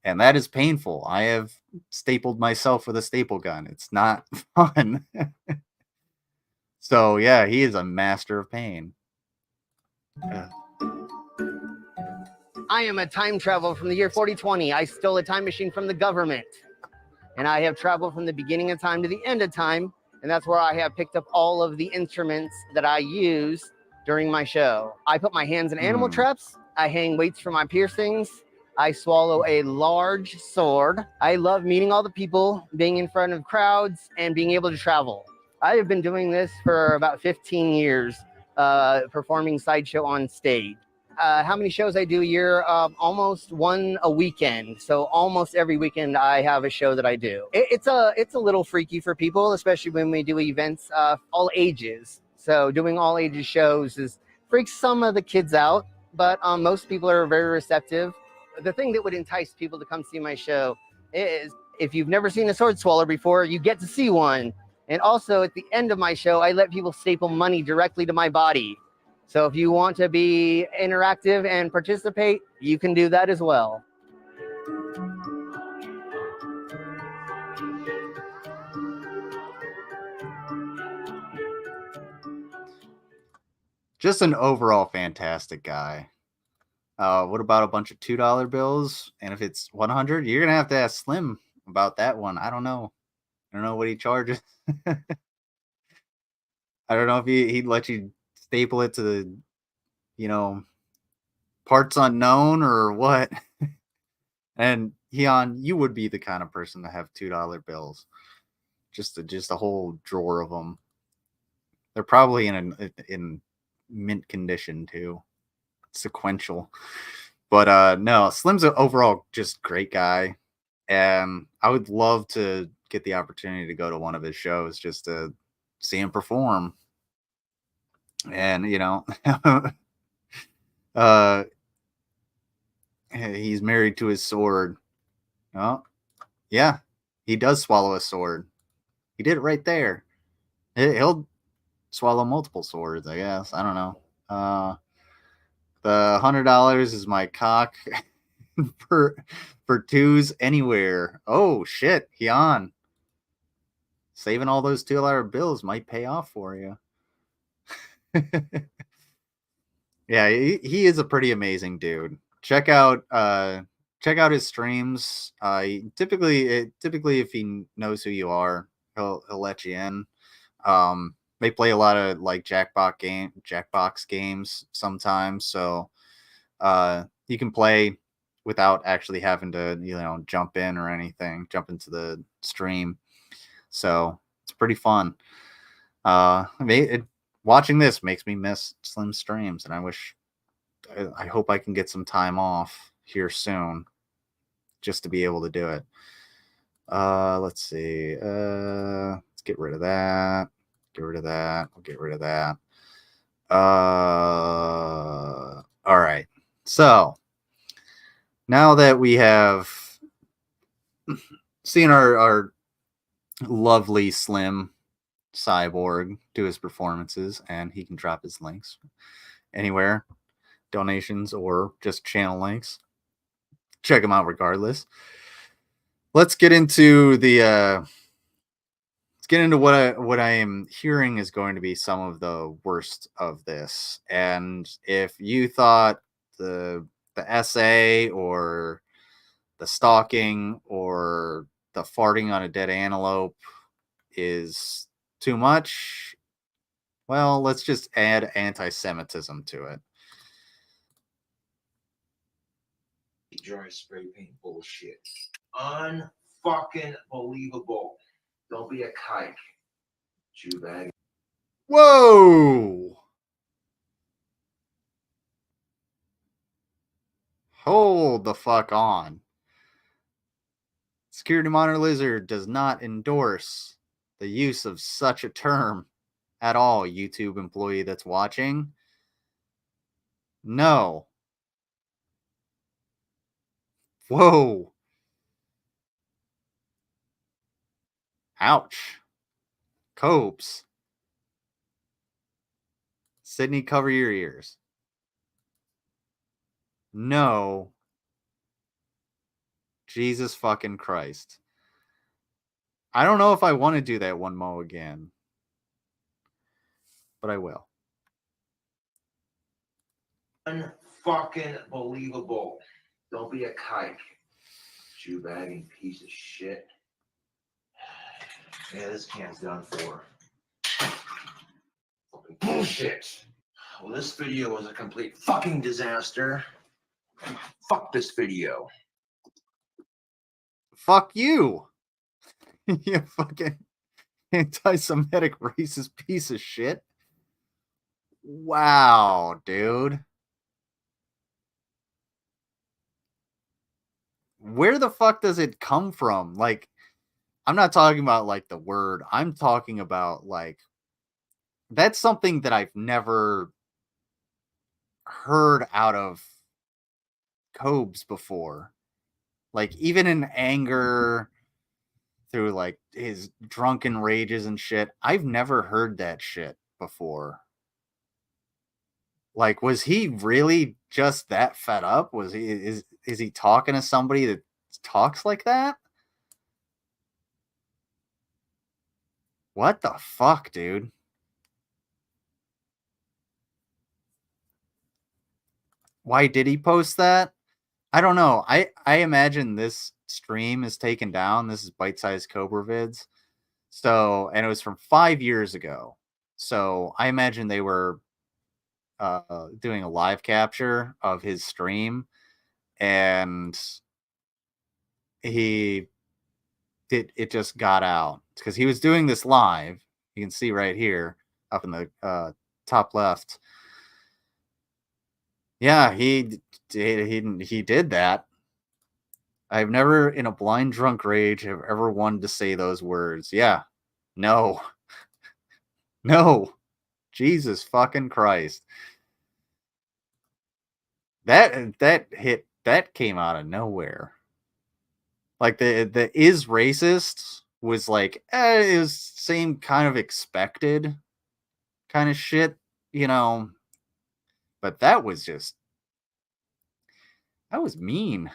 And that is painful. I have stapled myself with a staple gun. It's not fun. So yeah, he is a master of pain. I am a time traveler from the year 4020. I stole a time machine from the government. And I have traveled from the beginning of time to the end of time. And that's where I have picked up all of the instruments that I use during my show. I put my hands in animal traps. I hang weights for my piercings. I swallow a large sword. I love meeting all the people, being in front of crowds, and being able to travel. I have been doing this for about 15 years, performing sideshow on stage. How many shows I do a year? Almost one a weekend. So almost every weekend I have a show that I do. It's a little freaky for people, especially when we do events all ages. So doing all ages shows freaks some of the kids out, but most people are very receptive. The thing that would entice people to come see my show is if you've never seen a sword swallower before, you get to see one. And also at the end of my show, I let people staple money directly to my body. So if you want to be interactive and participate, you can do that as well. Just an overall fantastic guy. What about a bunch of $2 bills? And if it's 100, you're gonna have to ask Slim about that one. I don't know. I don't know what he charges. I don't know if he'd let you staple it to the, parts unknown or what. And Heon, you would be the kind of person to have $2 bills. Just a whole drawer of them. They're probably in mint condition too. Sequential. But no, Slim's an overall just great guy. And I would love to get the opportunity to go to one of his shows just to see him perform. And he's married to his sword. Oh, yeah, he does swallow a sword. He did it right there. He'll swallow multiple swords, I guess. I don't know. The $100 is my cock for twos anywhere. Oh shit, Hyun. Saving all those $2 bills might pay off for you. Yeah, he is a pretty amazing dude. Check out his streams. Typically if he knows who you are, he'll let you in. They play a lot of like Jackbox games sometimes, so you can play without actually having to jump in or anything, jump into the stream. So it's pretty fun. Watching this makes me miss Slim streams, and I hope I can get some time off here soon just to be able to do it. Let's see. Let's get rid of that. Get rid of that. We'll get rid of that. All right. So now that we have seen our lovely Slim Cyborg do his performances, and he can drop his links anywhere, donations or just channel links, check them out regardless. Let's get into what I am hearing is going to be some of the worst of this. And if you thought the essay or the stalking or the farting on a dead antelope is too much, well, let's just add anti-Semitism to it. Dry spray paint bullshit. Unfucking believable. Don't be a kike. Jew bag. Whoa! Hold the fuck on. Security Monitor Lizard does not endorse the use of such a term at all, YouTube employee that's watching. No. Whoa. Ouch. Cobes. Sydney, cover your ears. No. Jesus fucking Christ. I don't know if I want to do that one mo again, but I will. Unfucking believable. Don't be a kike. Jew bagging piece of shit. Yeah, this can's done for. Fucking bullshit. Well, this video was a complete fucking disaster. Fuck this video. Fuck you. You fucking anti-Semitic racist piece of shit. Wow, dude. Where the fuck does it come from? Like, I'm not talking about like the word. I'm talking about like, that's something that I've never heard out of Cobes before. Like, even in anger, through like his drunken rages and shit, I've never heard that shit before. Like, was he really just that fed up? Is he talking to somebody that talks like that? What the fuck, dude? Why did he post that? I don't know. I imagine this stream is taken down. This is bite-sized Cobra vids. So, and it was from 5 years ago. So I imagine they were doing a live capture of his stream, and it just got out because he was doing this live. You can see right here up in the top left. Yeah, he did that. I've never, in a blind drunk rage, have ever wanted to say those words. Yeah, no, no, Jesus fucking Christ. That came out of nowhere. Like the is racist was like, it was same kind of expected, kind of shit, you know. But that was mean.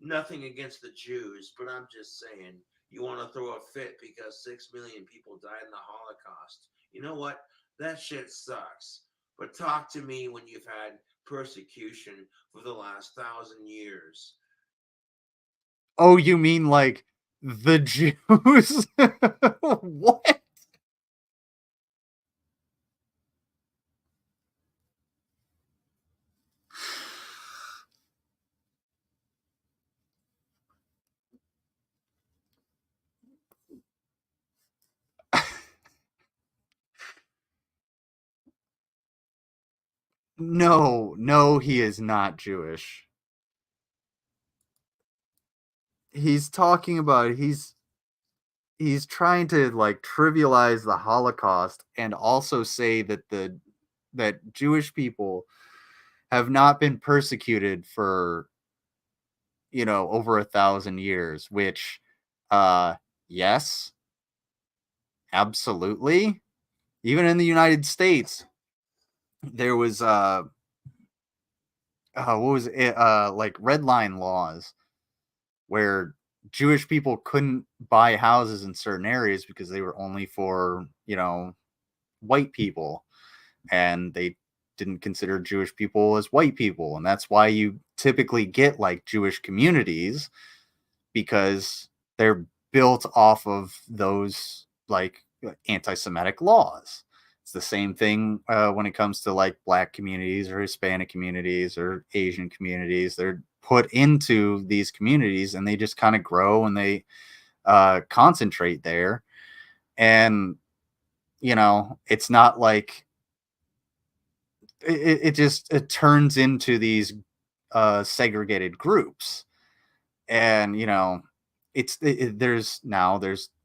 Nothing against the Jews, but I'm just saying, you want to throw a fit because 6 million people died in the Holocaust. You know what? That shit sucks. But talk to me when you've had persecution for the last 1,000 years. Oh, you mean like the Jews? What? No, he is not Jewish. He's talking about he's trying to like trivialize the Holocaust and also say that Jewish people have not been persecuted for over 1,000 years, which yes, absolutely. Even in the United States, there was what was it, like red line laws where Jewish people couldn't buy houses in certain areas because they were only for white people, and they didn't consider Jewish people as white people, and that's why you typically get like Jewish communities, because they're built off of those like anti-Semitic laws. It's the same thing when it comes to like Black communities or Hispanic communities or Asian communities. They're put into these communities and they just kind of grow and they concentrate there. And, it's not like it turns into these segregated groups. And, there's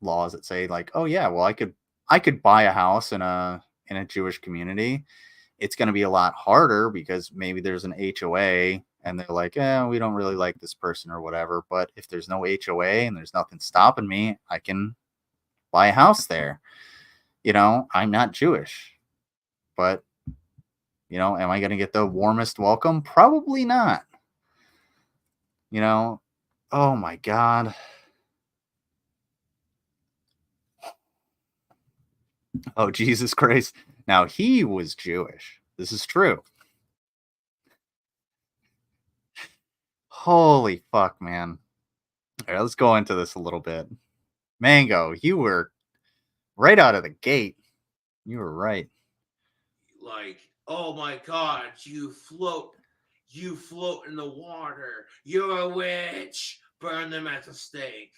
laws that say like, oh yeah, well, I could buy a house in a Jewish community. It's going to be a lot harder because maybe there's an HOA and they're like, we don't really like this person or whatever. But if there's no HOA and there's nothing stopping me, I can buy a house there. I'm not Jewish, but am I going to get the warmest welcome? Probably not. Oh my God. Oh, Jesus Christ. Now, he was Jewish. This is true. Holy fuck, man. All right, let's go into this a little bit. Mango, you were right out of the gate. You were right. Like, oh my God, you float in the water. You're a witch. Burn them at the stake.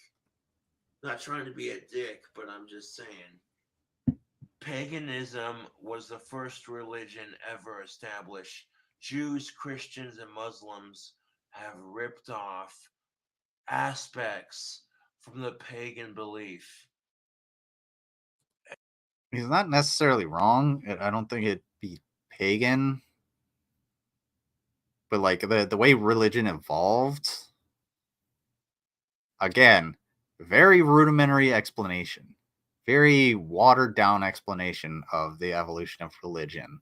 Not trying to be a dick, but I'm just saying. Paganism was the first religion ever established. Jews, Christians, and Muslims have ripped off aspects from the pagan belief. He's not necessarily wrong. I don't think it'd be pagan. But like the way religion evolved, again, very rudimentary explanation. Very watered down explanation of the evolution of religion.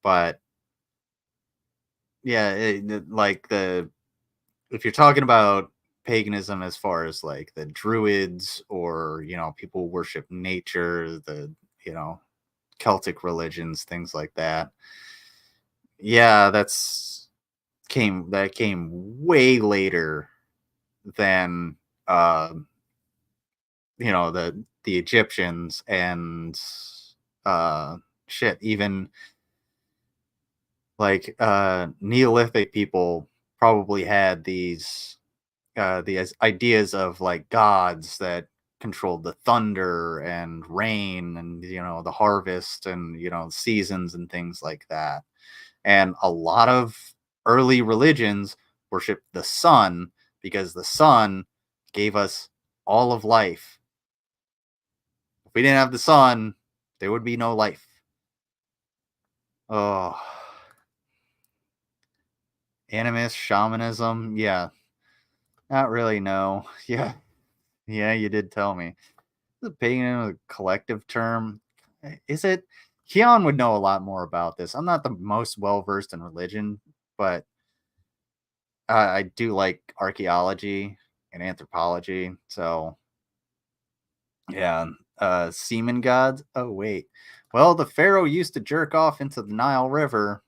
But yeah, if you're talking about paganism as far as like the Druids or people who worship nature, the Celtic religions, things like that, yeah, that came way later than the Egyptians and shit, even like Neolithic people probably had these ideas of like gods that controlled the thunder and rain and the harvest and seasons and things like that. And a lot of early religions worship the sun because the sun gave us all of life. If we didn't have the sun, there would be no life. Oh, animist shamanism, yeah. Not really, no. Yeah. Yeah, you did tell me. The pagan a collective term? Is it? Keon would know a lot more about this. I'm not the most well versed in religion, but I do like archaeology and anthropology. So yeah, semen gods. Oh wait, well the pharaoh used to jerk off into the Nile River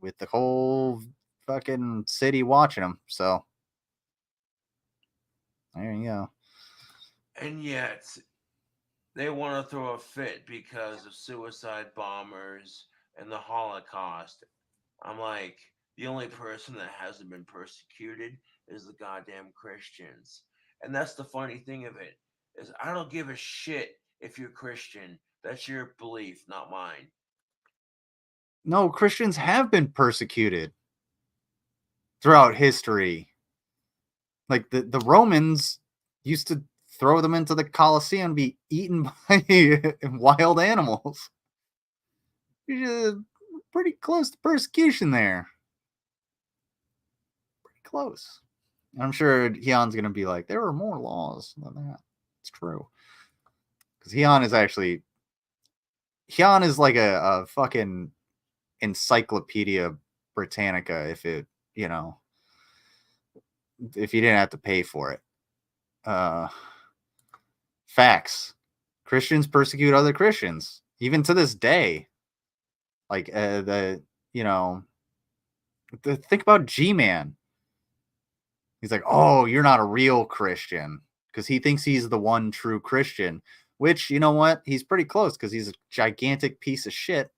with the whole fucking city watching him. So there you go. And yet, they want to throw a fit because of suicide bombers and the Holocaust. I'm like, the only person that hasn't been persecuted is the goddamn Christians. And that's the funny thing of it, is I don't give a shit if you're Christian. That's your belief, not mine. No, Christians have been persecuted throughout history. Like the Romans used to throw them into the Colosseum and be eaten by wild animals. Pretty close to persecution there. Pretty close. I'm sure Hyun's going to be like, there were more laws than that. It's true. Because Hyun is like a fucking Encyclopedia Britannica if it, if you didn't have to pay for it. Facts. Christians persecute other Christians, even to this day. Like think about G-Man. He's like, oh, you're not a real Christian, because he thinks he's the one true Christian. Which, you know what? He's pretty close, because he's a gigantic piece of shit,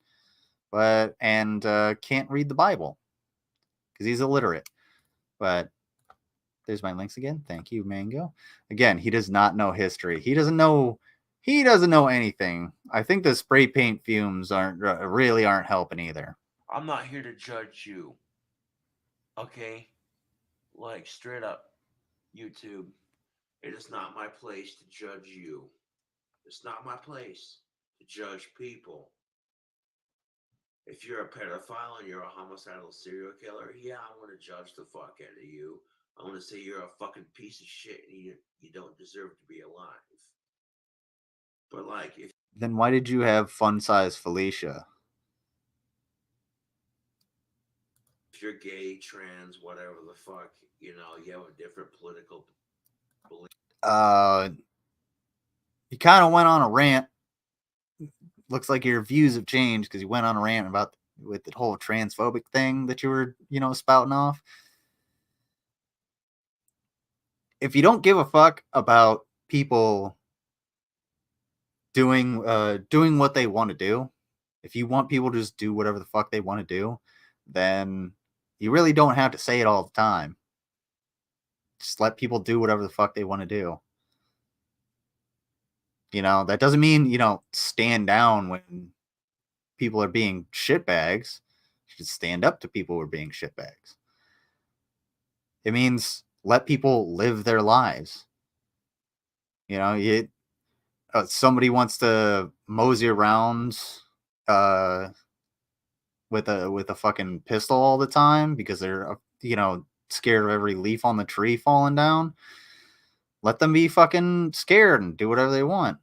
and can't read the Bible because he's illiterate. But there's my links again. Thank you, Mango. Again, he does not know history. He doesn't know anything. I think the spray paint fumes aren't helping either. I'm not here to judge you. Okay? Like, straight up, YouTube. It is not my place to judge you. It's not my place to judge people. If you're a pedophile and you're a homicidal serial killer, yeah, I want to judge the fuck out of you. I want to say you're a fucking piece of shit and you don't deserve to be alive. But like, then why did you have Fun Size Felicia? If you're gay, trans, whatever the fuck, you have a different political belief. You kind of went on a rant. Looks like your views have changed because you went on a rant with the whole transphobic thing that you were, spouting off. If you don't give a fuck about people doing what they want to do, if you want people to just do whatever the fuck they want to do, then you really don't have to say it all the time. Just let people do whatever the fuck they want to do. That doesn't mean, stand down when people are being shitbags. You should stand up to people who are being shitbags. It means let people live their lives. Somebody wants to mosey around with a fucking pistol all the time because they're scared of every leaf on the tree falling down. Let them be fucking scared and do whatever they want.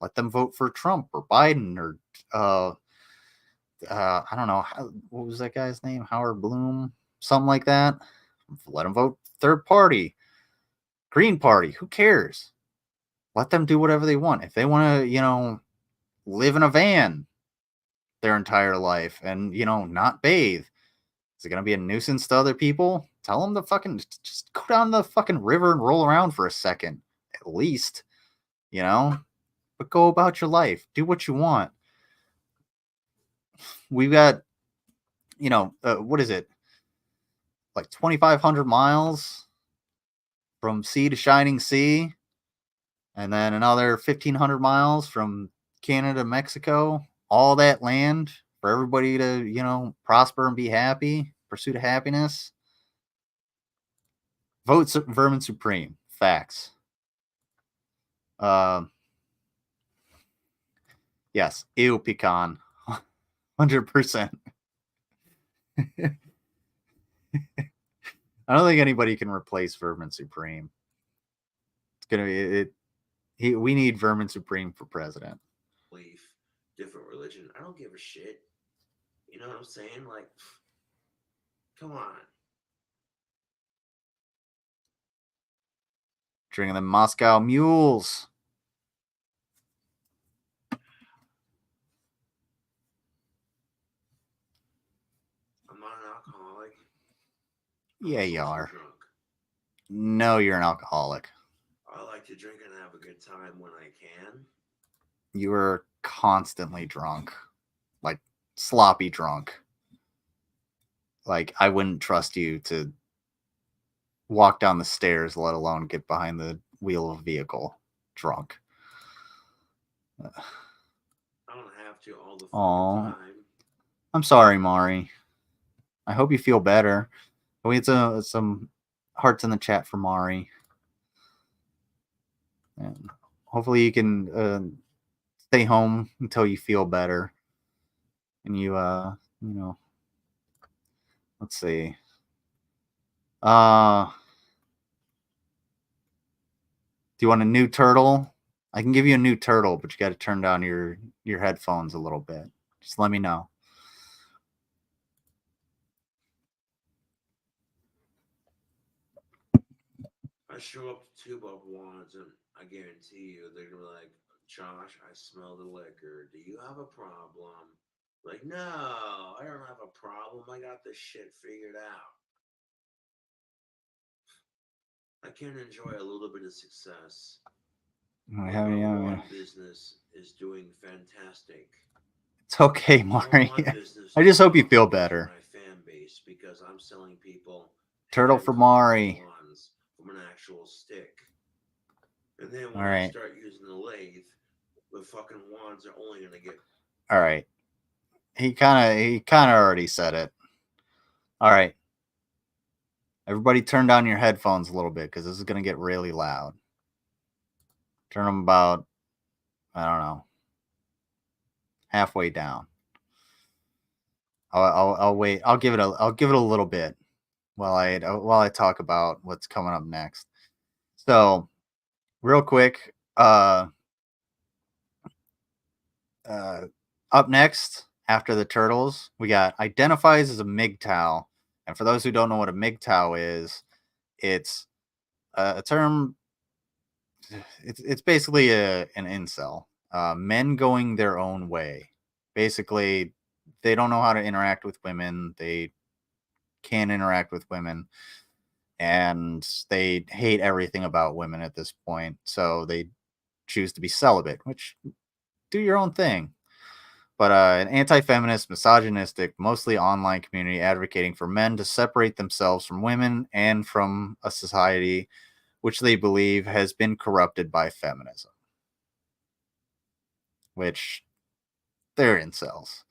Let them vote for Trump or Biden or I don't know, what was that guy's name? Howard Bloom, something like that. Let them vote third party, Green Party. Who cares? Let them do whatever they want. If they want to, live in a van their entire life and, not bathe, is it going to be a nuisance to other people? Tell them to fucking just go down the fucking river and roll around for a second, at least, but go about your life. Do what you want. We've got, what is it? Like 2,500 miles from sea to shining sea. And then another 1,500 miles from Canada to Mexico. All that land for everybody to, prosper and be happy. Pursuit of happiness. Vote Vermin Supreme. Facts. Yes. Ew, pecan. 100%. I don't think anybody can replace Vermin Supreme. It's gonna be it. We need Vermin Supreme for president. Belief, different religion. I don't give a shit. You know what I'm saying? Like, come on. Drinking the Moscow Mules. I'm not an alcoholic. Yeah, you are. Drunk. No, you're an alcoholic. I like to drink and have a good time when I can. You are constantly drunk. Like, sloppy drunk. Like, I wouldn't trust you to walk down the stairs, let alone get behind the wheel of a vehicle drunk. I don't have to all the fucking time. I'm sorry, Mari. I hope you feel better. We had some hearts in the chat for Mari. And hopefully you can stay home until you feel better. And you know, let's see. Do you want a new turtle? I can give you a new turtle, but you got to turn down your headphones a little bit. Just let me know. I show up to Tube Up Wands and I guarantee you they're gonna be like, Josh, I smell the liquor. Do you have a problem? Like, no, I don't have a problem. I got this shit figured out. I can enjoy a little bit of success. One business is doing fantastic. It's okay, Mari. I just hope you feel better. My fan base, because I'm selling people turtle for Mari. From an actual stick. And then when I start using the lathe, the fucking wands are only gonna get. All right. He kind of already said it. All right. Everybody turn down your headphones a little bit because this is going to get really loud. Turn them about, I don't know, halfway down. I'll wait. I'll give it a little bit while I talk about what's coming up next. So, real quick, up next after the turtles, we got identifies as a MGTOW. And for those who don't know what a MGTOW is, it's a term. It's basically an incel. Men going their own way. Basically, they don't know how to interact with women. They can't interact with women. And they hate everything about women at this point. So they choose to be celibate, which do your own thing. But an anti-feminist, misogynistic, mostly online community advocating for men to separate themselves from women and from a society which they believe has been corrupted by feminism. Which they're incels.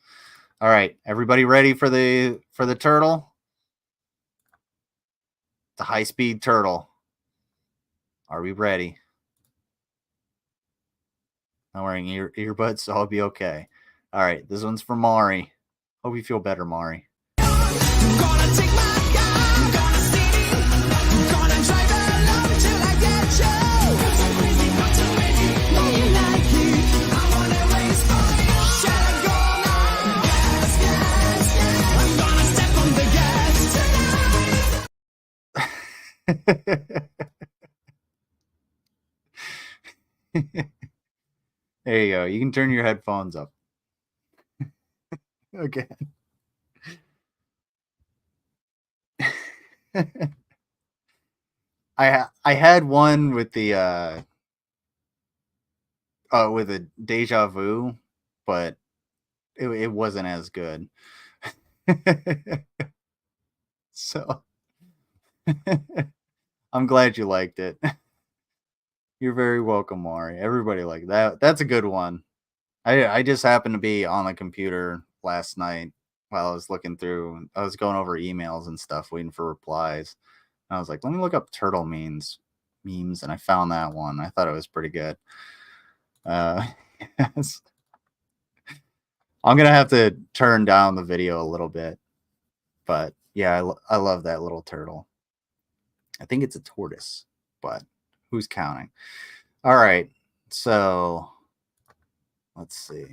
All right, everybody ready for the turtle? The high-speed turtle. Are we ready? I'm wearing earbuds, so I'll be okay. All right, this one's for Mari. Hope you feel better, Mari. Gonna take my car, gonna city, gonna drive along till I get you. Don't you like it? I wanna race for you. Shall I go now? Yes, yes, yes. I'm gonna step on the gas. There you go. You can turn your headphones up. Okay. I had one with the with a deja vu, but it wasn't as good. So I'm glad you liked it. You're very welcome, Mari. Everybody liked that. That's a good one. I just happened to be on the computer last night while I was looking through. I was going over emails and stuff, waiting for replies. And I was like, let me look up turtle memes, and I found that one. I thought it was pretty good. Yes. I'm gonna have to turn down the video a little bit, but yeah, I love that little turtle. I think it's a tortoise, but who's counting? All right, So let's see.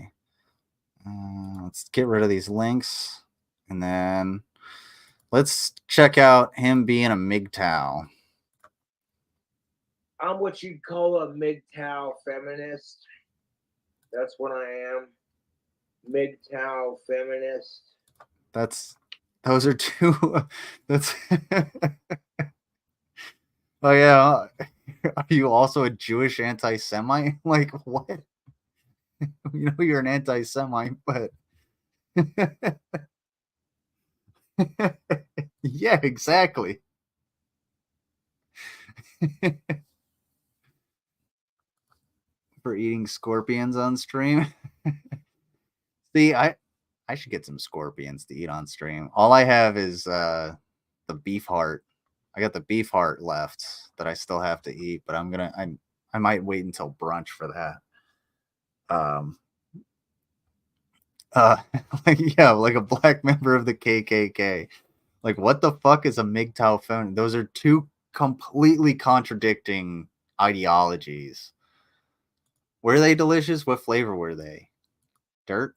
Let's get rid of these links, and then let's check out him being a MGTOW. I'm what you'd call a MGTOW feminist. That's what I am. MGTOW feminist. Those are two. That's. Oh yeah. Are you also a Jewish anti-Semite? Like what? You know you're an anti-Semite, but yeah, exactly. For eating scorpions on stream. See, I should get some scorpions to eat on stream. All I have is the beef heart. I got the beef heart left that I still have to eat, but I might wait until brunch for that. Like yeah, like a black member of the KKK. Like what the fuck is a MGTOW phone? Those are two completely contradicting ideologies. Were they delicious? What flavor were they? Dirt?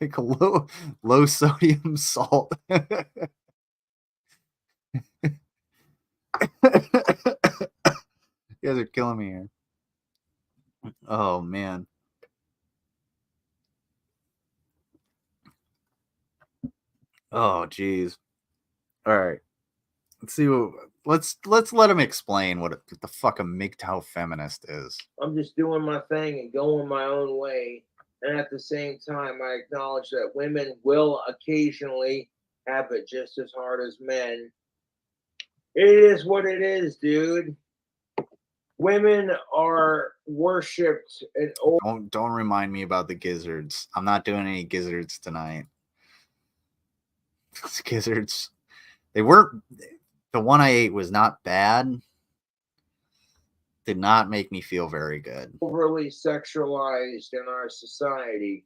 Like a low sodium salt. You guys are killing me here. Oh man. Oh geez. All right. Let's see what let's let him explain what the fuck a MGTOW feminist is. I'm just doing my thing and going my own way. And at the same time, I acknowledge that women will occasionally have it just as hard as men. It is what it is, dude. Women are worshipped and Don't remind me about the gizzards. I'm not doing any gizzards tonight. Those gizzards, they weren't. The one I ate was not bad. Did not make me feel very good. overly sexualized in our society.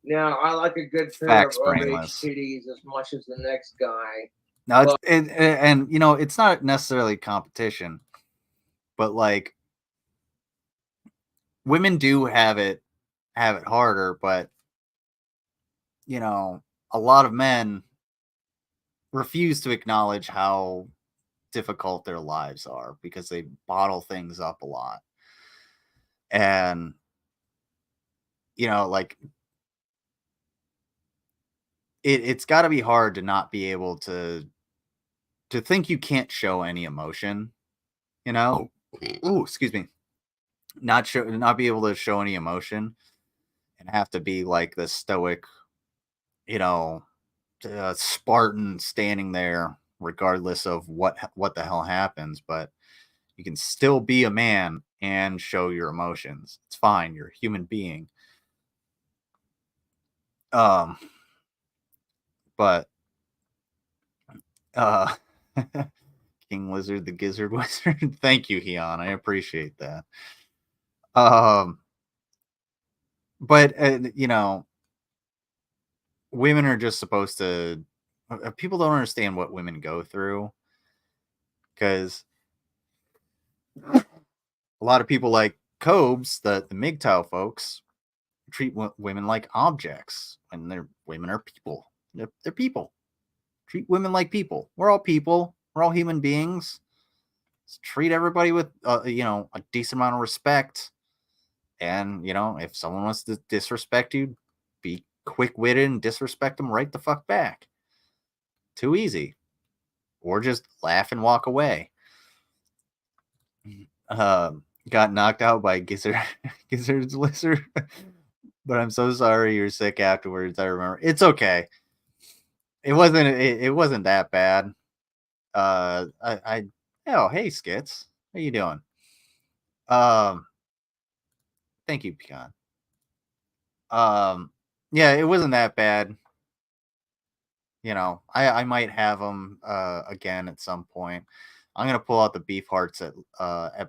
Now, I like a good pair Facts, of brainless. titties as much as the next guy. Now, it's, and you know, it's not necessarily competition, but like women do have it harder, but you know, a lot of men refuse to acknowledge how difficult their lives are because they bottle things up a lot. And you know, like it's got to be hard to not be able to think you can't show any emotion, you know? Oh, excuse me. Not be able to show any emotion and have to be like the stoic, you know, Spartan standing there regardless of what the hell happens, but you can still be a man and show your emotions. It's fine, you're a human being. But King Lizard, the Gizzard Wizard. Thank you, Heon. I appreciate that. But you know, women are just supposed to. People don't understand what women go through because a lot of people like Cobes, the MGTOW folks, treat women like objects, and women are people. They're people. Treat women like people. We're all people. We're all human beings. Just treat everybody with you know, a decent amount of respect. And you know, if someone wants to disrespect you, be quick-witted and disrespect them right the fuck back. Too easy. Or just laugh and walk away. Got knocked out by Gizzard's Lizard. But I'm so sorry you're sick afterwards. I remember. It's okay. It wasn't that bad. Oh, hey Skits. How you doing? Thank you, Pecan. Yeah, it wasn't that bad. You know, I might have them again at some point. I'm gonna pull out the beef hearts at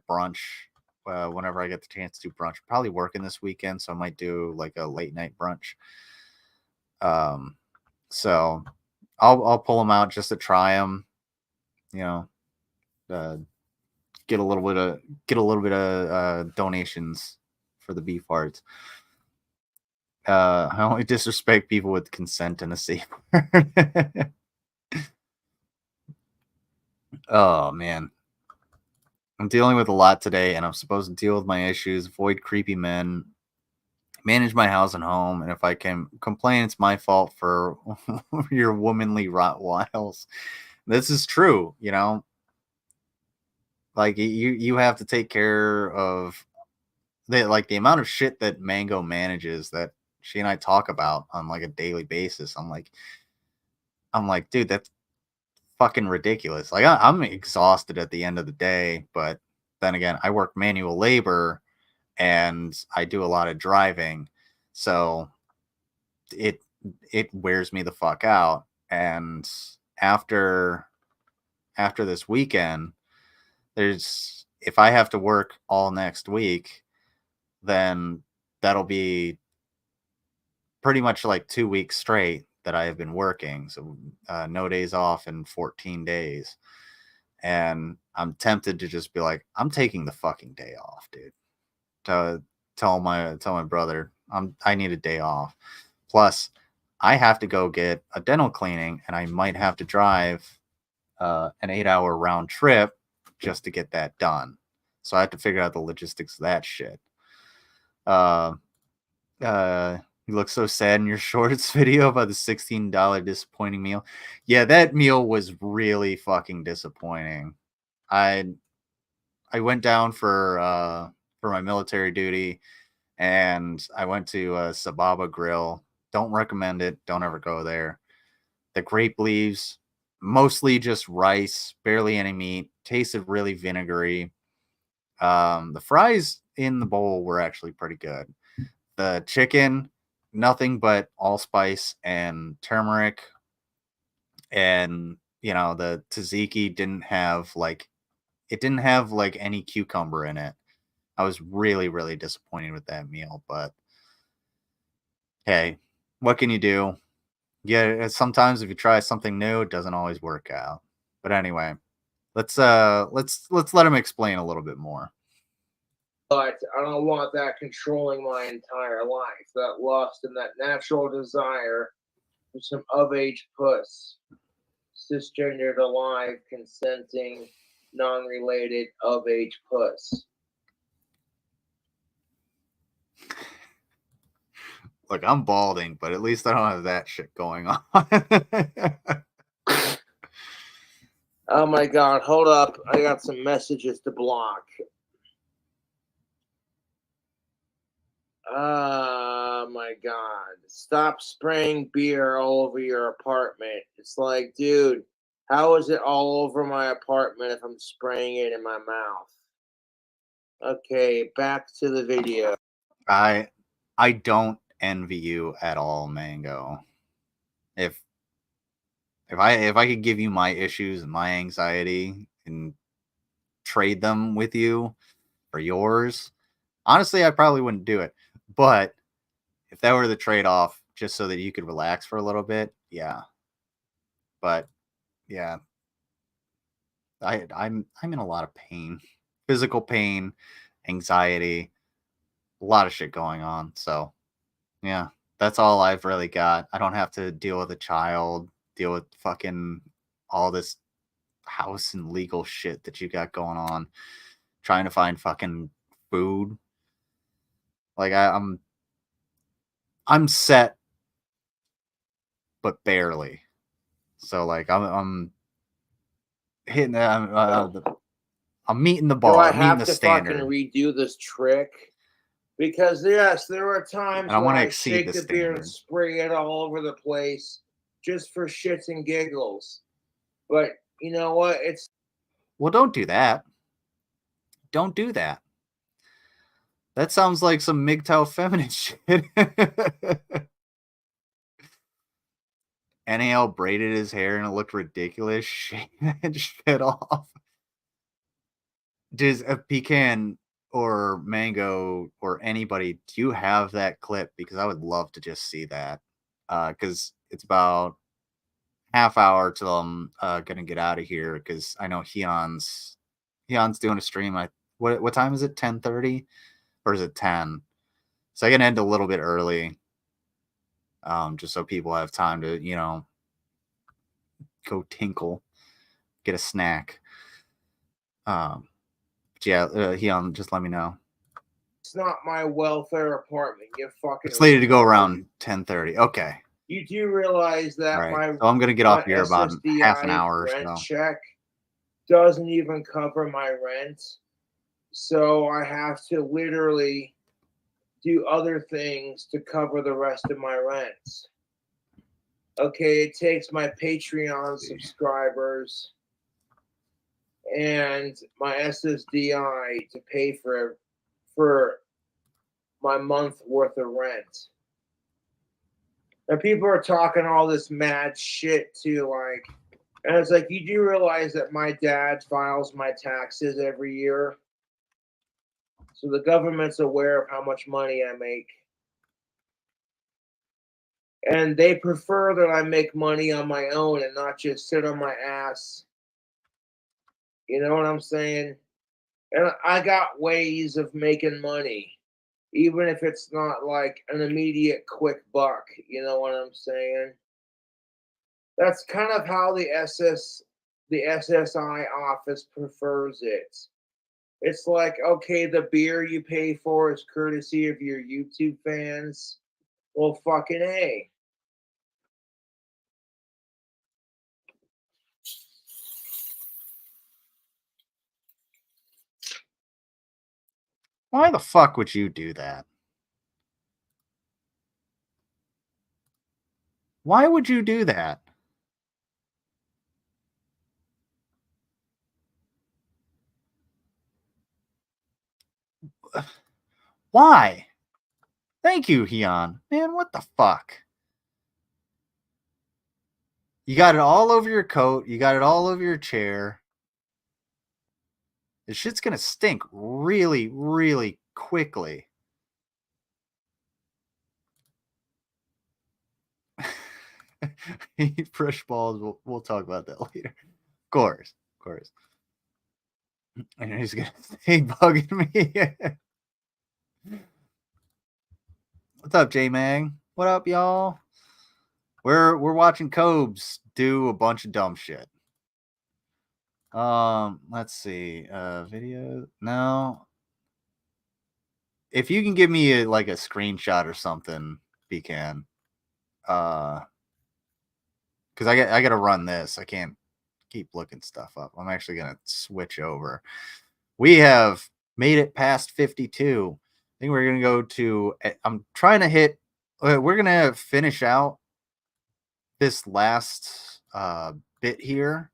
brunch whenever I get the chance to do brunch. Probably working this weekend, so I might do like a late night brunch. So I'll pull them out just to try them. You know, get a little bit of donations for the beef hearts. I only disrespect people with consent and a safe word. Oh man, I'm dealing with a lot today, and I'm supposed to deal with my issues, avoid creepy men, manage my house and home, and if I can complain, it's my fault for your womanly Rottweilers. This is true, you know. Like you have to take care of the amount of shit that Mango manages that she and I talk about on like a daily basis. I'm like, dude, that's fucking ridiculous. Like I'm exhausted at the end of the day, but then again, I work manual labor and I do a lot of driving, so it wears me the fuck out. And after this weekend, if I have to work all next week, then that'll be pretty much like 2 weeks straight that I have been working. So no days off in 14 days. And I'm tempted to just be like, I'm taking the fucking day off, dude. To tell my brother I need a day off. Plus, I have to go get a dental cleaning, and I might have to drive an 8-hour round trip just to get that done. So I have to figure out the logistics of that shit. You look so sad in your shorts video about the $16 disappointing meal. Yeah, that meal was really fucking disappointing. I went down for my military duty, and I went to Sababa Grill. Don't recommend it. Don't ever go there. The grape leaves, mostly just rice, barely any meat. Tasted really vinegary. The fries in the bowl were actually pretty good. The chicken, nothing but allspice and turmeric. And, you know, the tzatziki didn't have any cucumber in it. I was really, really disappointed with that meal, but hey, what can you do? Yeah, sometimes if you try something new, it doesn't always work out. But anyway, let's let him explain a little bit more. But I don't want that controlling my entire life. That lust and that natural desire for some of-age puss. Cisgendered, alive, consenting, non-related, of-age puss. Look, I'm balding, but at least I don't have that shit going on. Oh my god, hold up. I got some messages to block. Oh my god. Stop spraying beer all over your apartment. It's like, dude, how is it all over my apartment if I'm spraying it in my mouth? Okay, back to the video. I don't envy you at all, Mango. If I could give you my issues and my anxiety and trade them with you for yours, honestly, I probably wouldn't do it. But if that were the trade-off, just so that you could relax for a little bit, yeah. But yeah, I'm in a lot of pain, physical pain, anxiety, a lot of shit going on. So yeah, that's all I've really got. I don't have to deal with a child, deal with fucking all this house and legal shit that you got going on, trying to find fucking food. Like I'm set, but barely. So like I'm hitting I'm meeting the Do bar. I I'm meeting have the to standard. fucking redo this trick? Because yes, there are times And I when wanna I exceed shake the the beer and standard. spray it all over the place just for shits and giggles. But you know what? It's Well, don't do that. Don't do that. That sounds like some MGTOW feminine shit. NAL braided his hair and it looked ridiculous. Shake that shit off. Does a Pecan or Mango or anybody, do you have that clip? Because I would love to just see that. Because it's about half hour till I'm gonna get out of here. Because I know Heon's Heon's doing a stream. What time is it? 10:30 or is it 10? So I can end a little bit early, just so people have time to go tinkle, get a snack. Yeah, Heon, just let me know. It's not my welfare apartment. You fucking. It's slated to go around 10:30. Okay. You do realize that All right. my So I'm gonna get off my here about half an SSDI hour or rent so. check doesn't even cover my rent, so I have to literally do other things to cover the rest of my rent. Okay, it takes my Patreon subscribers and my SSDI to pay for my month worth of rent. And people are talking all this mad shit too, like, and it's like, you do realize that my dad files my taxes every year, so the government's aware of how much money I make, and they prefer that I make money on my own and not just sit on my ass. You know what I'm saying? And I got ways of making money, even if it's not like an immediate quick buck. You know what I'm saying? That's kind of how the SSI office prefers it. It's like, okay, the beer you pay for is courtesy of your YouTube fans. Well, fucking A. Why the fuck would you do that? Why would you do that? Why? Thank you, Heon. Man, what the fuck? You got it all over your coat. You got it all over your chair. This shit's gonna stink really, really quickly. Fresh balls. We'll talk about that later. Of course. And he's gonna stay bugging me. What's up, J Mag? What up, y'all? We're watching Cobes do a bunch of dumb shit. Let's see. Video. No. If you can give me a screenshot or something, Becan. Because I gotta run this. I can't keep looking stuff up. I'm actually gonna switch over. We have made it past 52. I think we're gonna go to. I'm trying to hit. We're gonna finish out this last bit here.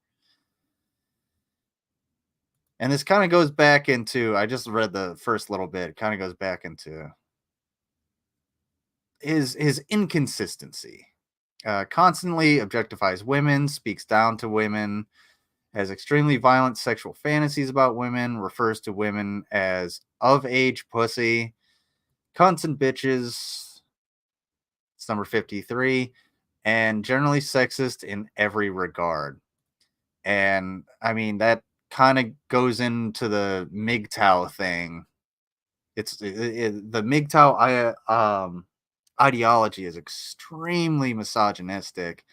And this kind of goes back into, I just read the first little bit. It kind of goes back into his inconsistency. Constantly objectifies women, speaks down to women, has extremely violent sexual fantasies about women, refers to women as of-age pussy, cunts and bitches. It's number 53. And generally sexist in every regard. And I mean, that kind of goes into the MGTOW thing. It's the MGTOW ideology is extremely misogynistic,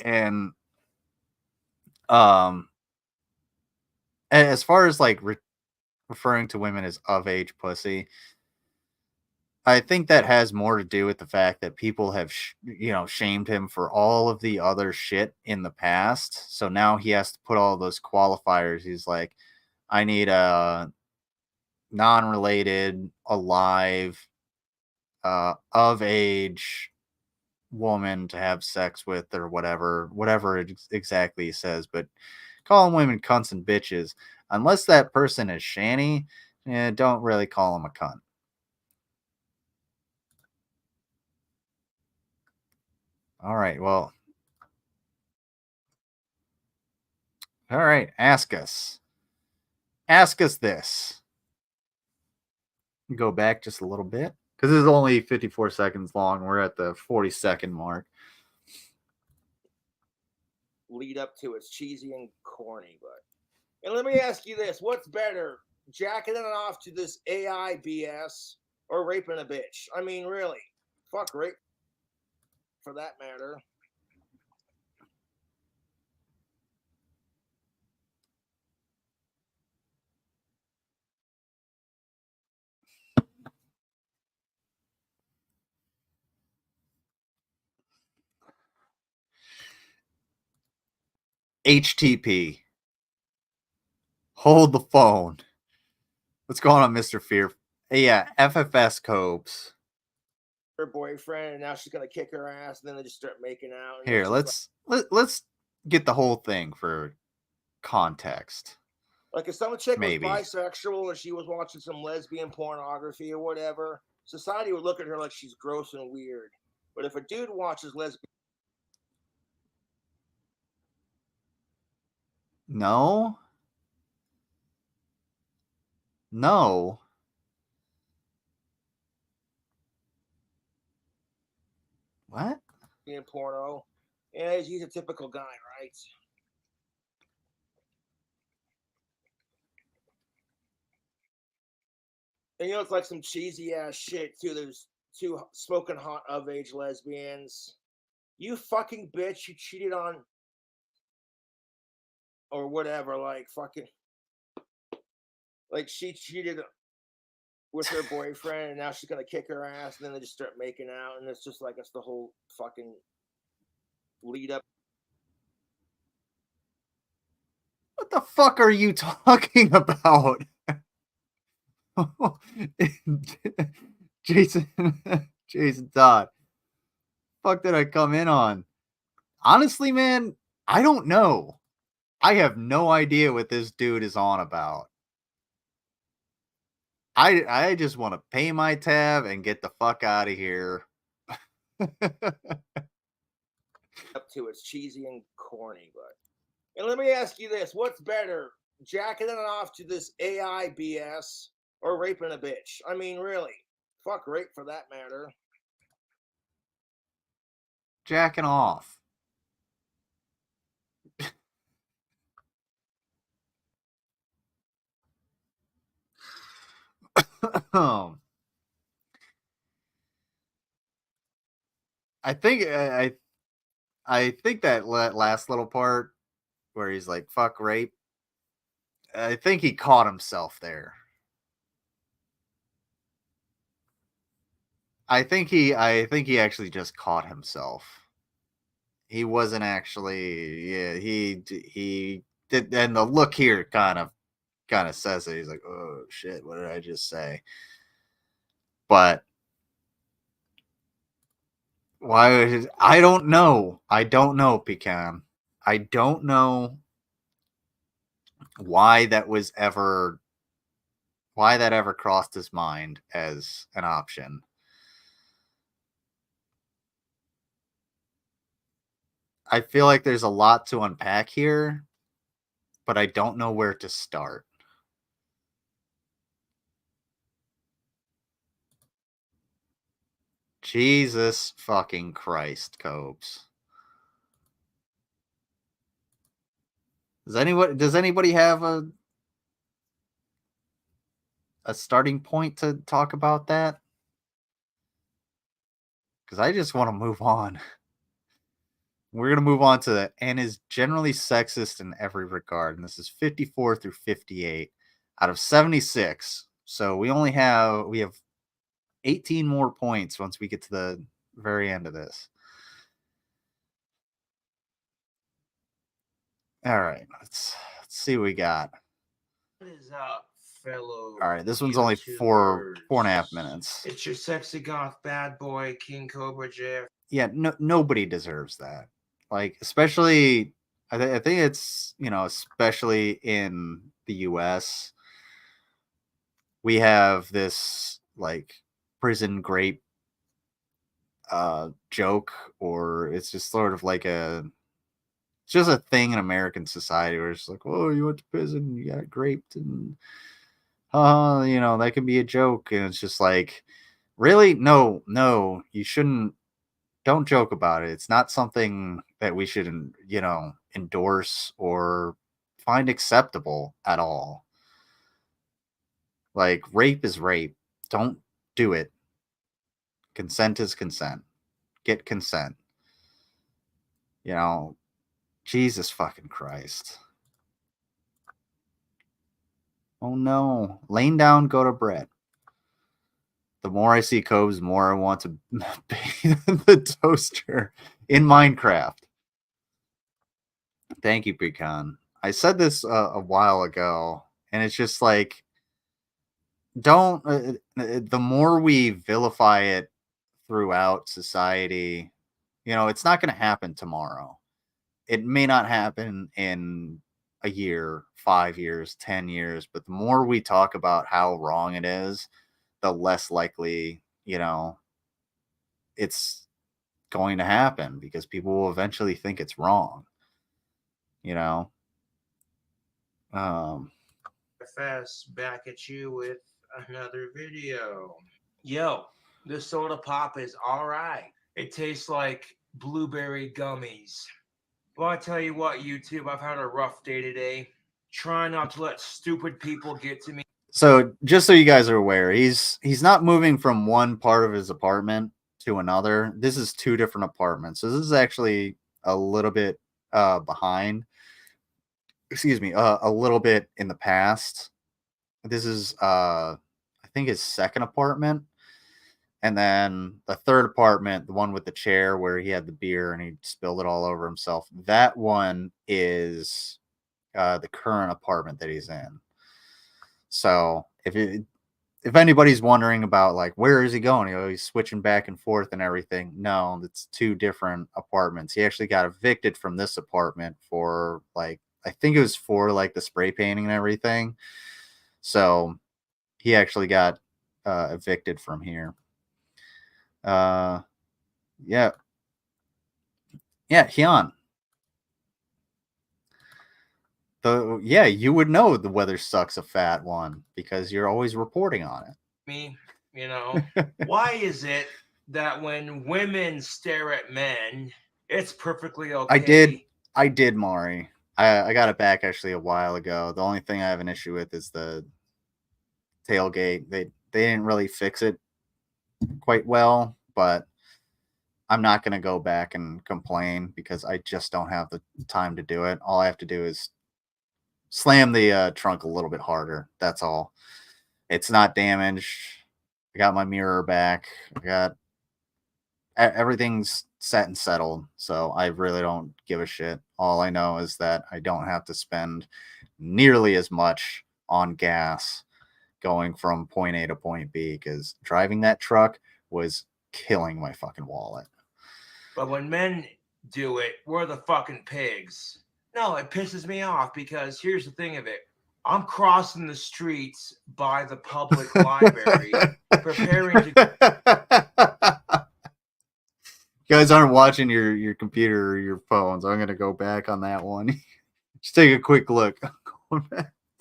and as far as referring to women as of age pussy, I think that has more to do with the fact that people have shamed him for all of the other shit in the past, so now he has to put all those qualifiers. He's like, I need a non-related, alive, of age woman to have sex with, or whatever it exactly he says. But calling women cunts and bitches, unless that person is shanny, don't really call him a cunt. All right, well. All right, ask us. Ask us this. Go back just a little bit, because this is only 54 seconds long. We're at the 40-second mark. Lead up to it's cheesy and corny, but And let me ask you this: what's better, jacking it off to this AI BS or raping a bitch? I mean, really, fuck rape, for that matter. HTP. Hold the phone. What's going on, Mr. Fear? Hey, yeah, FFS Cobes. Her boyfriend, and now she's gonna kick her ass, and then they just start making out. And Here, it's just let's get the whole thing for context. like if some chick Maybe. was bisexual or she was watching some lesbian pornography or whatever, society would look at her like she's gross and weird. But if a dude watches lesbian, No. No. What? porno, yeah, he's a typical guy, right? And you know, it's like some cheesy ass shit too. There's two smoking hot of age lesbians. You fucking bitch, you cheated on or whatever, like fucking like she cheated with her boyfriend and now she's gonna kick her ass, and then they just start making out, and it's just like it's the whole fucking lead up. What the fuck are you talking about? Jason Todd. Fuck did I come in on? Honestly, man, I don't know. I have no idea what this dude is on about. I just want to pay my tab and get the fuck out of here. Up to it's cheesy and corny, but and let me ask you this: what's better, jacking it off to this AI BS or raping a bitch? I mean, really, fuck rape, for that matter. Jacking off. I think I think that last little part where he's like fuck rape, I think he caught himself there. I think he actually just caught himself. He wasn't actually, yeah, he did, and the look here kind of says it. He's like, oh shit, what did I just say? But why would it, I don't know, Pecan. I don't know why that ever crossed his mind as an option. I feel like there's a lot to unpack here, but I don't know where to start. Jesus fucking Christ, Cobes. Does anybody have a starting point to talk about that? Because I just want to move on. We're going to move on to that, and is generally sexist in every regard. And this is 54 through 58 out of 76. So we have 18 more points once we get to the very end of this. All right, let's see what we got. What is up, fellow? All right, this one's only four and a half minutes. It's your sexy goth bad boy, King Cobra JFS. Yeah, nobody deserves that. Like, especially, I think it's, especially in the U.S., we have this like prison grape joke, or it's just sort of like it's just a thing in American society where it's like, oh, you went to prison, you got graped, and that can be a joke. And it's just like, really? No, you shouldn't. Don't joke about it. It's not something that we should, endorse or find acceptable at all. Like, rape is rape. Don't do it. Consent is consent. Get consent. You know, Jesus fucking Christ. Oh no. Laying down, go to Brett. The more I see Cobes, the more I want to bathe in the toaster in Minecraft. Thank you, Pecan. I said this a while ago, and it's just like, don't. The more we vilify it throughout society, you know, it's not going to happen tomorrow. It may not happen in a year, 5 years, 10 years, but the more we talk about how wrong it is, the less likely, you know, it's going to happen because people will eventually think it's wrong. You know, JFS back at you with another video. Yo, this soda pop is alright. It tastes like blueberry gummies. Well, I tell you what, YouTube, I've had a rough day today. Trying not to let stupid people get to me. so just so you guys are aware, he's not moving from one part of his apartment to another. This is 2 different apartments. So this is actually a little bit behind. Excuse me, a little bit in the past. This is I think his second apartment. And then the third apartment, the one with the chair where he had the beer and he spilled it all over himself, that one is the current apartment that he's in. So if anybody's wondering about like where is he going, you know, he's switching back and forth and everything. No, it's 2 different apartments. He actually got evicted from this apartment for like, I think it was for like the spray painting and everything. So he actually got evicted from here. Yeah. Yeah, Hyun. Yeah, you would know the weather sucks a fat one because you're always reporting on it. Me, you know. Why is it that when women stare at men, it's perfectly okay? I did, Mari. I got it back actually a while ago. The only thing I have an issue with is the tailgate. They didn't really fix it quite well, but I'm not going to go back and complain because I just don't have the time to do it. All I have to do is slam the trunk a little bit harder. That's all. It's not damaged. I got my mirror back. I got everything's set and settled. So I really don't give a shit. All I know is that I don't have to spend nearly as much on gas going from point A to point B because driving that truck was killing my fucking wallet. But when men do it, we're the fucking pigs. No, it pisses me off because here's the thing of it. I'm crossing the streets by the public library, preparing to. You guys aren't watching your computer or your phones. I'm going to go back on that one. Just take a quick look.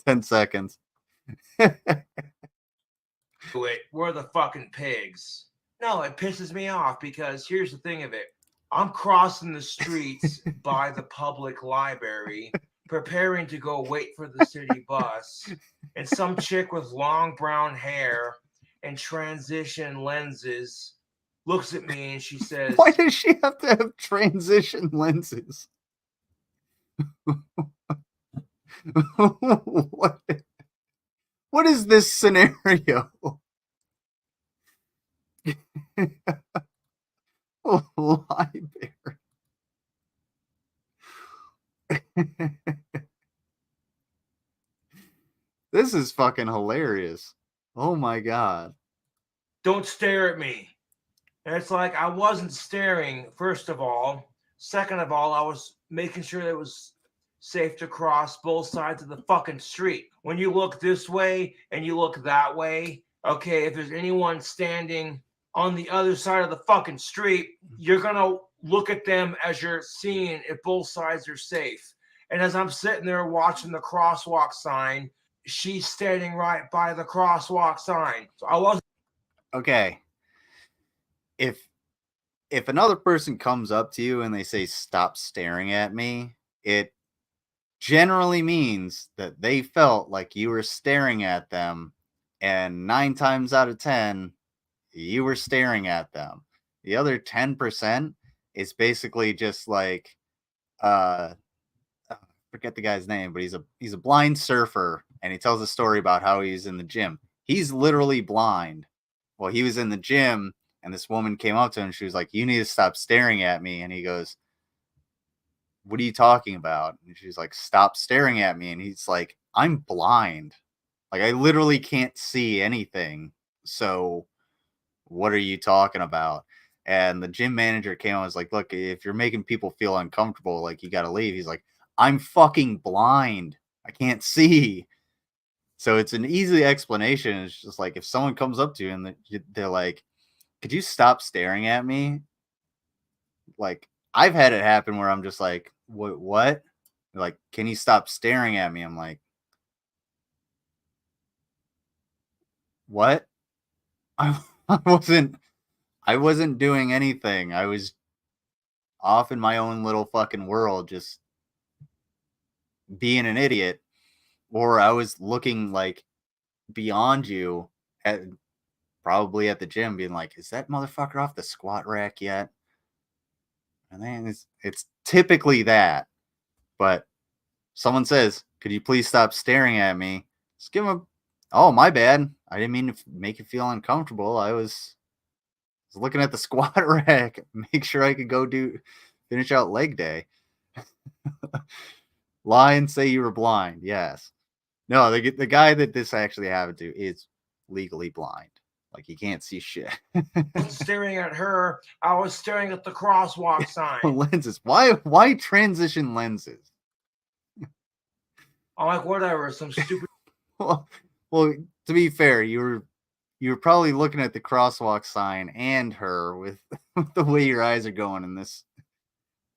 10 seconds. Do it. We're the fucking pigs. No, it pisses me off because here's the thing of it. I'm crossing the streets by the public library, preparing to go wait for the city bus, and some chick with long brown hair and transition lenses looks at me and she says, Why does she have to have transition lenses? What is this scenario? Library. This is fucking hilarious. Oh my god. "Don't stare at me." And it's like I wasn't staring, first of all. Second of all, I was making sure that it was safe to cross both sides of the fucking street. When you look this way and you look that way, okay, if there's anyone standing on the other side of the fucking street, you're gonna look at them as you're seeing if both sides are safe. And as I'm sitting there watching the crosswalk sign, she's standing right by the crosswalk sign. So I wasn't. Okay. If another person comes up to you and they say stop staring at me, it generally means that they felt like you were staring at them, and 9 times out of 10, you were staring at them. The other 10% is basically just like, forget the guy's name, but he's a blind surfer, and he tells a story about how he's in the gym. He's literally blind. Well, he was in the gym, and this woman came up to him. She was like, "You need to stop staring at me." And he goes, "What are you talking about?" And she's like, "Stop staring at me." And he's like, "I'm blind. Like, I literally can't see anything. So what are you talking about?" And the gym manager came on and was like, "Look, if you're making people feel uncomfortable, like, you got to leave." He's like, "I'm fucking blind. I can't see." So it's an easy explanation. It's just like, if someone comes up to you and they're like, "Could you stop staring at me?" Like, I've had it happen where I'm just like, what? They're like, "Can you stop staring at me?" I'm like, what? I, I wasn't doing anything. I was off in my own little fucking world, just being an idiot. Or I was looking like beyond you at probably at the gym, being like, "Is that motherfucker off the squat rack yet?" And then it's typically that. But someone says, "Could you please stop staring at me?" Just give them "Oh, my bad. I didn't mean to make you feel uncomfortable. I was looking at the squat rack, make sure I could go finish out leg day." Lie and say you were blind. Yes. No, the guy that this actually happened to is legally blind. Like, he can't see shit. Staring at her, I was staring at the crosswalk sign. Lenses. Why transition lenses? I'm like, whatever, some stupid. Well, to be fair, you were probably looking at the crosswalk sign and her with the way your eyes are going in this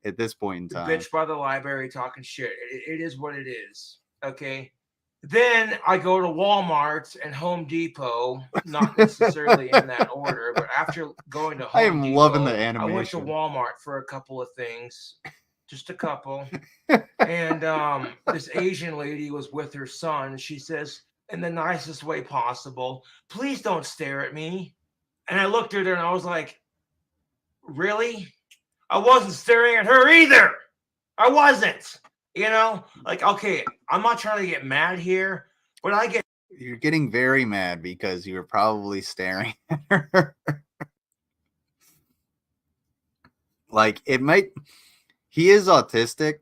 at this point in time. Bitch by the library talking shit. It is what it is. Okay. Then I go to Walmart and Home Depot, not necessarily in that order, but after going to Home I am Depot, loving the I went to animation. Walmart for a couple of things, just a couple. And this Asian lady was with her son. She says, in the nicest way possible, "Please don't stare at me." And I looked at her and I was like, really? I wasn't staring at her either. I wasn't. You know, like, okay, I'm not trying to get mad here, but I get. You're getting very mad because you were probably staring at her. Like, he is autistic,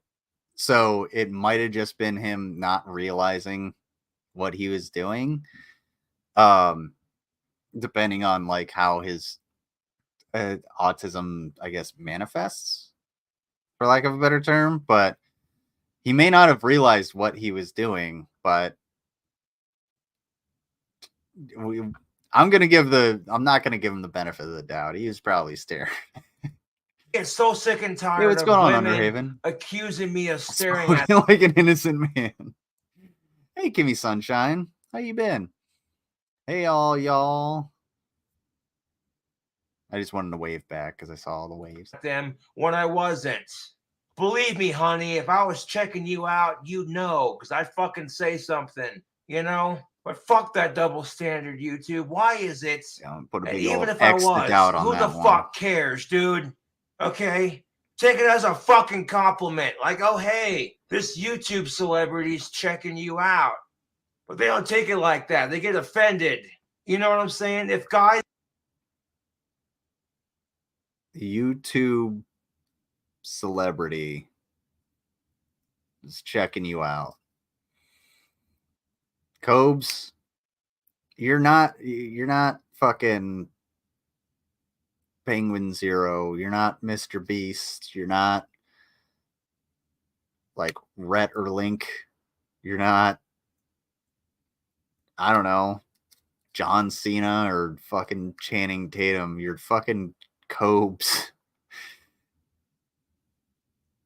so it might have just been him not realizing what he was doing. Depending on like how his autism, I guess, manifests, for lack of a better term, but he may not have realized what he was doing. But I'm not going to give him the benefit of the doubt. He was probably staring. Get so sick and tired Hey, what's of going on, women Underhaven? accusing me of staring at Like an innocent man. Hey, Kimmy Sunshine, how you been? Hey, y'all. I just wanted to wave back because I saw all the waves. them when I wasn't. Believe me, honey, if I was checking you out, you'd know, because I'd fucking say something, you know? But fuck that double standard, YouTube. Why is it? Yeah, put a And big even old if I X to was, doubt on who the that one. fuck cares, dude? Okay? Take it as a fucking compliment. Like, oh, hey, this YouTube celebrity's checking you out. But they don't take it like that. They get offended. You know what I'm saying? If guys. YouTube celebrity is checking you out. Cobes, you're not fucking Penguin Zero. You're not Mr. Beast. You're not like Rhett or Link. You're not, I don't know, John Cena or fucking Channing Tatum. You're fucking Cobes.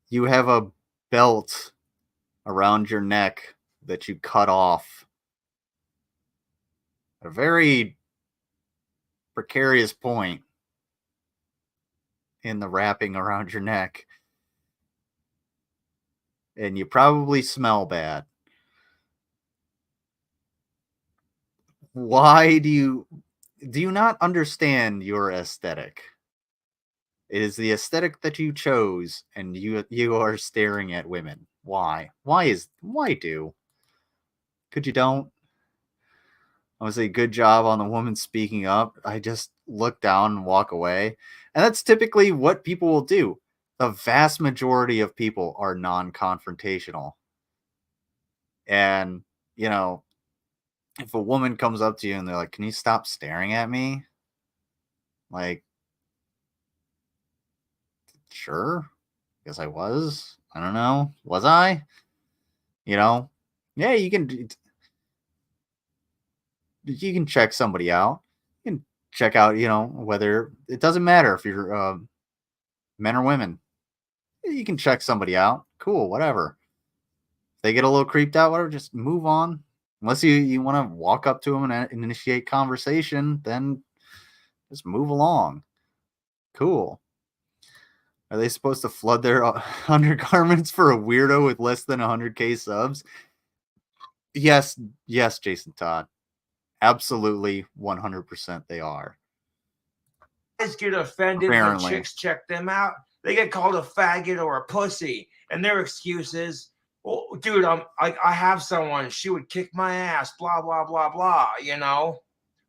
You have a belt around your neck that you cut off at a very precarious point in the wrapping around your neck. and you probably smell bad. Why do you not understand your aesthetic? It is the aesthetic that you chose, and you are staring at women. Why? Why do? Could you don't? I would say good job on the woman speaking up. I just look down and walk away. And that's typically what people will do. The vast majority of people are non-confrontational. And, you know, if a woman comes up to you and they're like, "Can you stop staring at me?" Like, sure. Guess I was. I don't know. Was I? You know? Yeah, you can check somebody out. You can check out, whether it doesn't matter if you're men or women. You can check somebody out. Cool, whatever. If they get a little creeped out, whatever, just move on. Unless you want to walk up to them and initiate conversation, then just move along. Cool. Are they supposed to flood their undergarments for a weirdo with less than 100K subs? Yes, Jason Todd. Absolutely, 100% they are. Guys get offended when chicks check them out. They get called a faggot or a pussy, and their excuse is, "Well, dude, I have someone. She would kick my ass. Blah blah blah blah.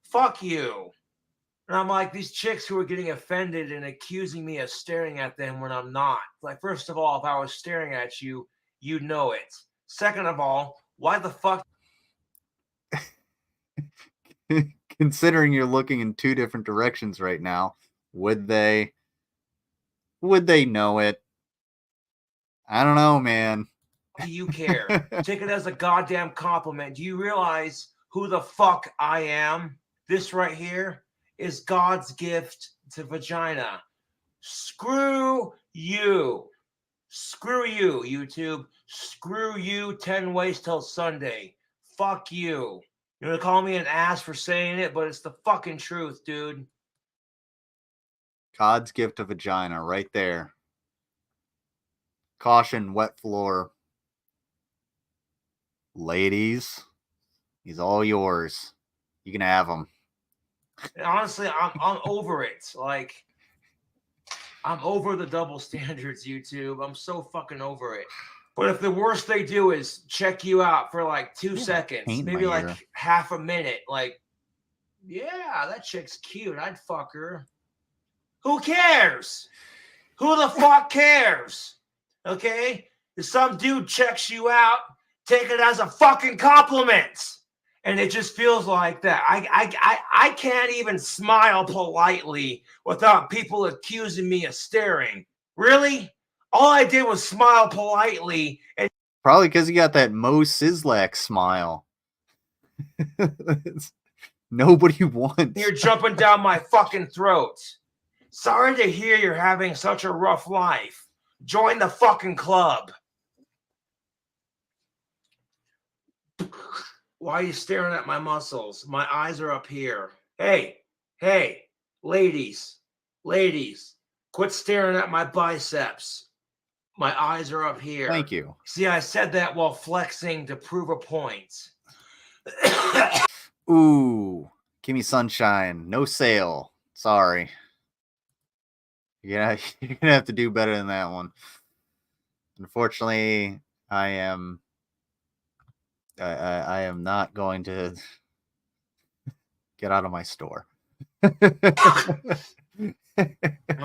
Fuck you." And I'm like, these chicks who are getting offended and accusing me of staring at them when I'm not. Like, first of all, if I was staring at you, you'd know it. Second of all, why the fuck? Considering you're looking in two different directions right now, would they know it? I don't know, man. Do you care? Take it as a goddamn compliment. Do you realize who the fuck I am? This right here is God's gift to vagina. Screw you. Screw you, YouTube. Screw you 10 ways till Sunday. Fuck you. You're gonna call me an ass for saying it, but it's the fucking truth, dude. God's gift to vagina right there. Caution, wet floor. Ladies, he's all yours. You can have him. And honestly, I'm over it. Like, I'm over the double standards, YouTube. I'm so fucking over it. But if the worst they do is check you out for like 2 seconds, maybe like half a minute, like, yeah, that chick's cute, I'd fuck her. Who cares? Who the fuck cares? Okay? If some dude checks you out, take it as a fucking compliment. And it just feels like that. I can't even smile politely without people accusing me of staring. Really? All I did was smile politely. And probably because you got that Mo Sislak smile. Nobody wants. You're jumping down my fucking throat. Sorry to hear you're having such a rough life. Join the fucking club. Why are you staring at my muscles? My eyes are up here. Hey, ladies, quit staring at my biceps. My eyes are up here. Thank you. See, I said that while flexing to prove a point. Ooh, give me sunshine. No sale. Sorry. Yeah, you're gonna have to do better than that one. Unfortunately, I am not going to get out of my store. I'm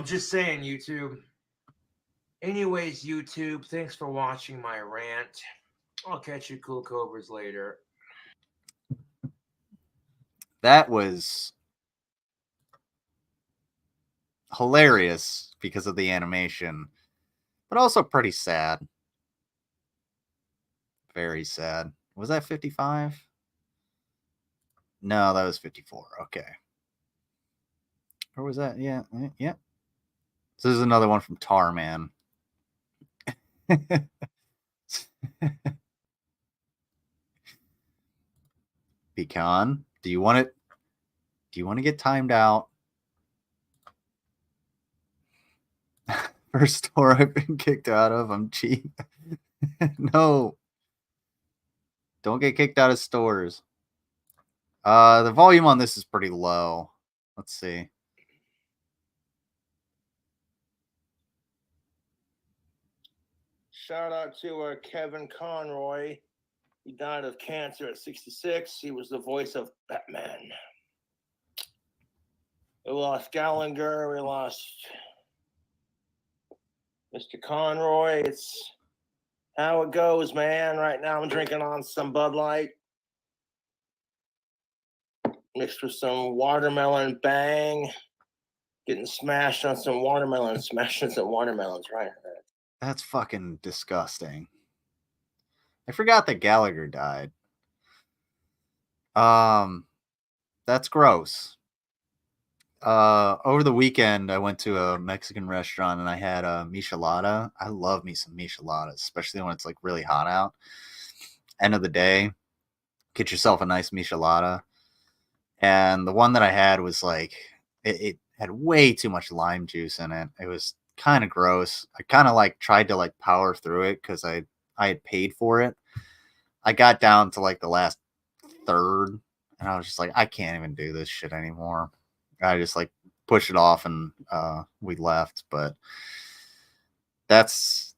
just saying, YouTube. Anyways, YouTube, thanks for watching my rant. I'll catch you cool cobras later. That was hilarious because of the animation, but also pretty sad. Very sad. Was that 55? No, that was 54. Okay. Or was that? Yeah. So this is another one from Tarman. Pecan, do you want it? Do you want to get timed out? First store I've been kicked out of. I'm cheap. No. Don't get kicked out of stores. The volume on this is pretty low. Let's see. Shout out to Kevin Conroy. He died of cancer at 66. He was the voice of Batman. We lost Gallagher. We lost Mr. Conroy. It's how it goes, man. Right now I'm drinking on some Bud Light mixed with some watermelon Bang. Getting smashed on some watermelons. Smashing some watermelons, right? That's fucking disgusting. I forgot that Gallagher died. That's gross. Over the weekend, I went to a Mexican restaurant and I had a michelada. I love me some micheladas, especially when it's like really hot out. End of the day, get yourself a nice michelada. And the one that I had was like, it had way too much lime juice in it. It was kind of gross. I kind of like tried to like power through it because I had paid for it. I got down to like the last third and I was just like, I can't even do this shit anymore. I just like pushed it off and we left. But that's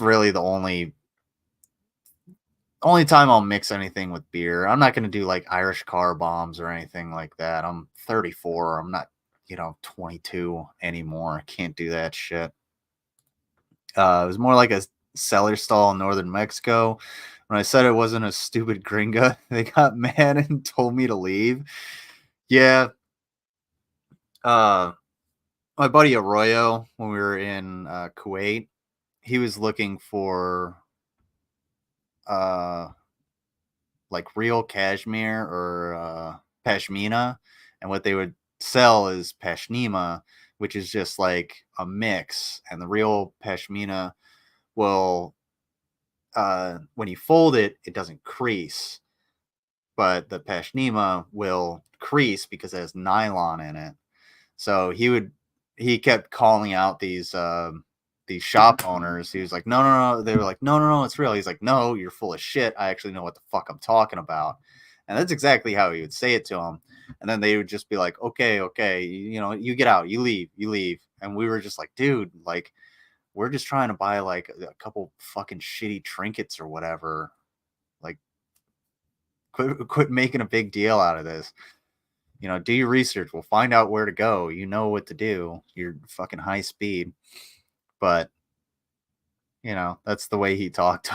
really the only time I'll mix anything with beer. I'm not going to do like Irish car bombs or anything like that. I'm 34. I'm not, 22 anymore. I can't do that shit. It was more like a cellar stall in northern Mexico. When I said it wasn't a stupid gringa, they got mad and told me to leave. Yeah. My buddy Arroyo, when we were in Kuwait, he was looking for like real cashmere or pashmina, and what they would sell is pashnima, which is just like a mix, and the real pashmina will when you fold it, it doesn't crease, but the pashnima will crease because it has nylon in it. So he kept calling out these shop owners. He was like, no. They were like, no, it's real. He's like, no, you're full of shit. I actually know what the fuck I'm talking about. And that's exactly how he would say it to him. And then they would just be like, okay, you get out, you leave. And we were just like, dude, like, we're just trying to buy like a couple fucking shitty trinkets or whatever. Like, quit making a big deal out of this. Do your research. We'll find out where to go. You know what to do. You're fucking high speed. But, that's the way he talked.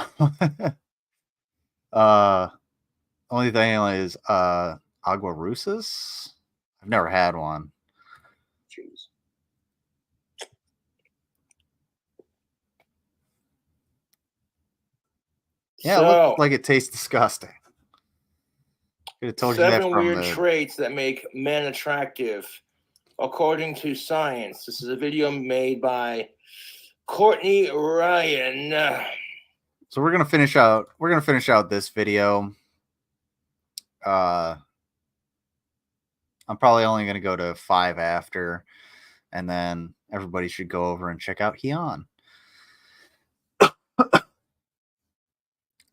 Only thing is agua rusas. I've never had one. Jeez. Yeah, it looks like it tastes disgusting. Could have told you that 7 from weird the... traits that make men attractive, according to science. This is a video made by Courtney Ryan. So we're gonna finish out this video. I'm probably only gonna go to 5 after, and then everybody should go over and check out Heon.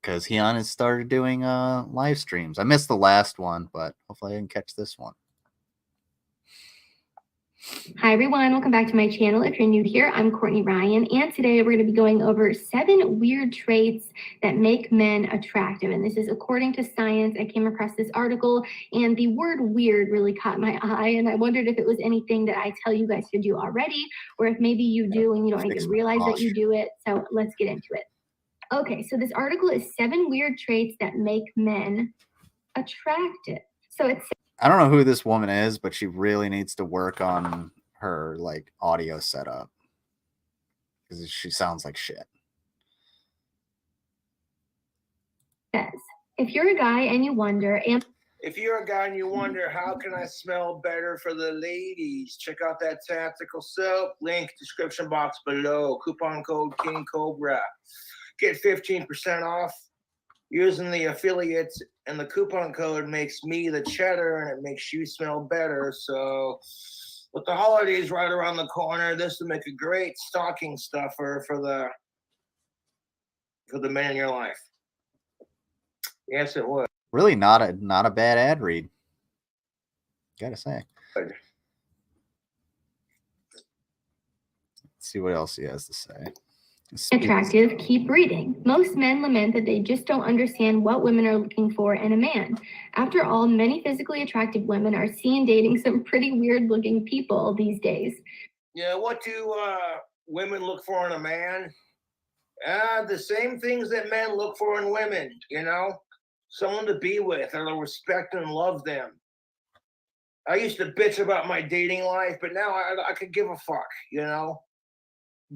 Because Heon has started doing live streams. I missed the last one, but hopefully I can catch this one. Hi everyone, welcome back to my channel. If you're new here, I'm Courtney Ryan, and today we're going to be going over 7 weird traits that make men attractive. And this is according to science. I came across this article and the word weird really caught my eye, and I wondered if it was anything that I tell you guys to do already, or if maybe you do and you don't even realize that you do it. So let's get into it. Okay, so this article is 7 weird traits that make men attractive. So it's... I don't know who this woman is, but she really needs to work on her like audio setup because she sounds like shit. Says, if you're a guy and you wonder, how can I smell better for the ladies? Check out that tactical soap. Link description box below. Coupon code King Cobra. Get 15% off using the affiliates, and the coupon code makes me the cheddar and it makes you smell better. So with the holidays right around the corner, this will make a great stocking stuffer for the for the men in your life. Yes, it would. Really not a bad ad read. Gotta say. Good. Let's see what else he has to say. Attractive, keep reading. Most men lament that they just don't understand what women are looking for in a man. After all, many physically attractive women are seen dating some pretty weird looking people these days. Yeah, what do women look for in a man? The same things that men look for in women, you know? Someone to be with, or to respect and love them. I used to bitch about my dating life, but now I could give a fuck, you know?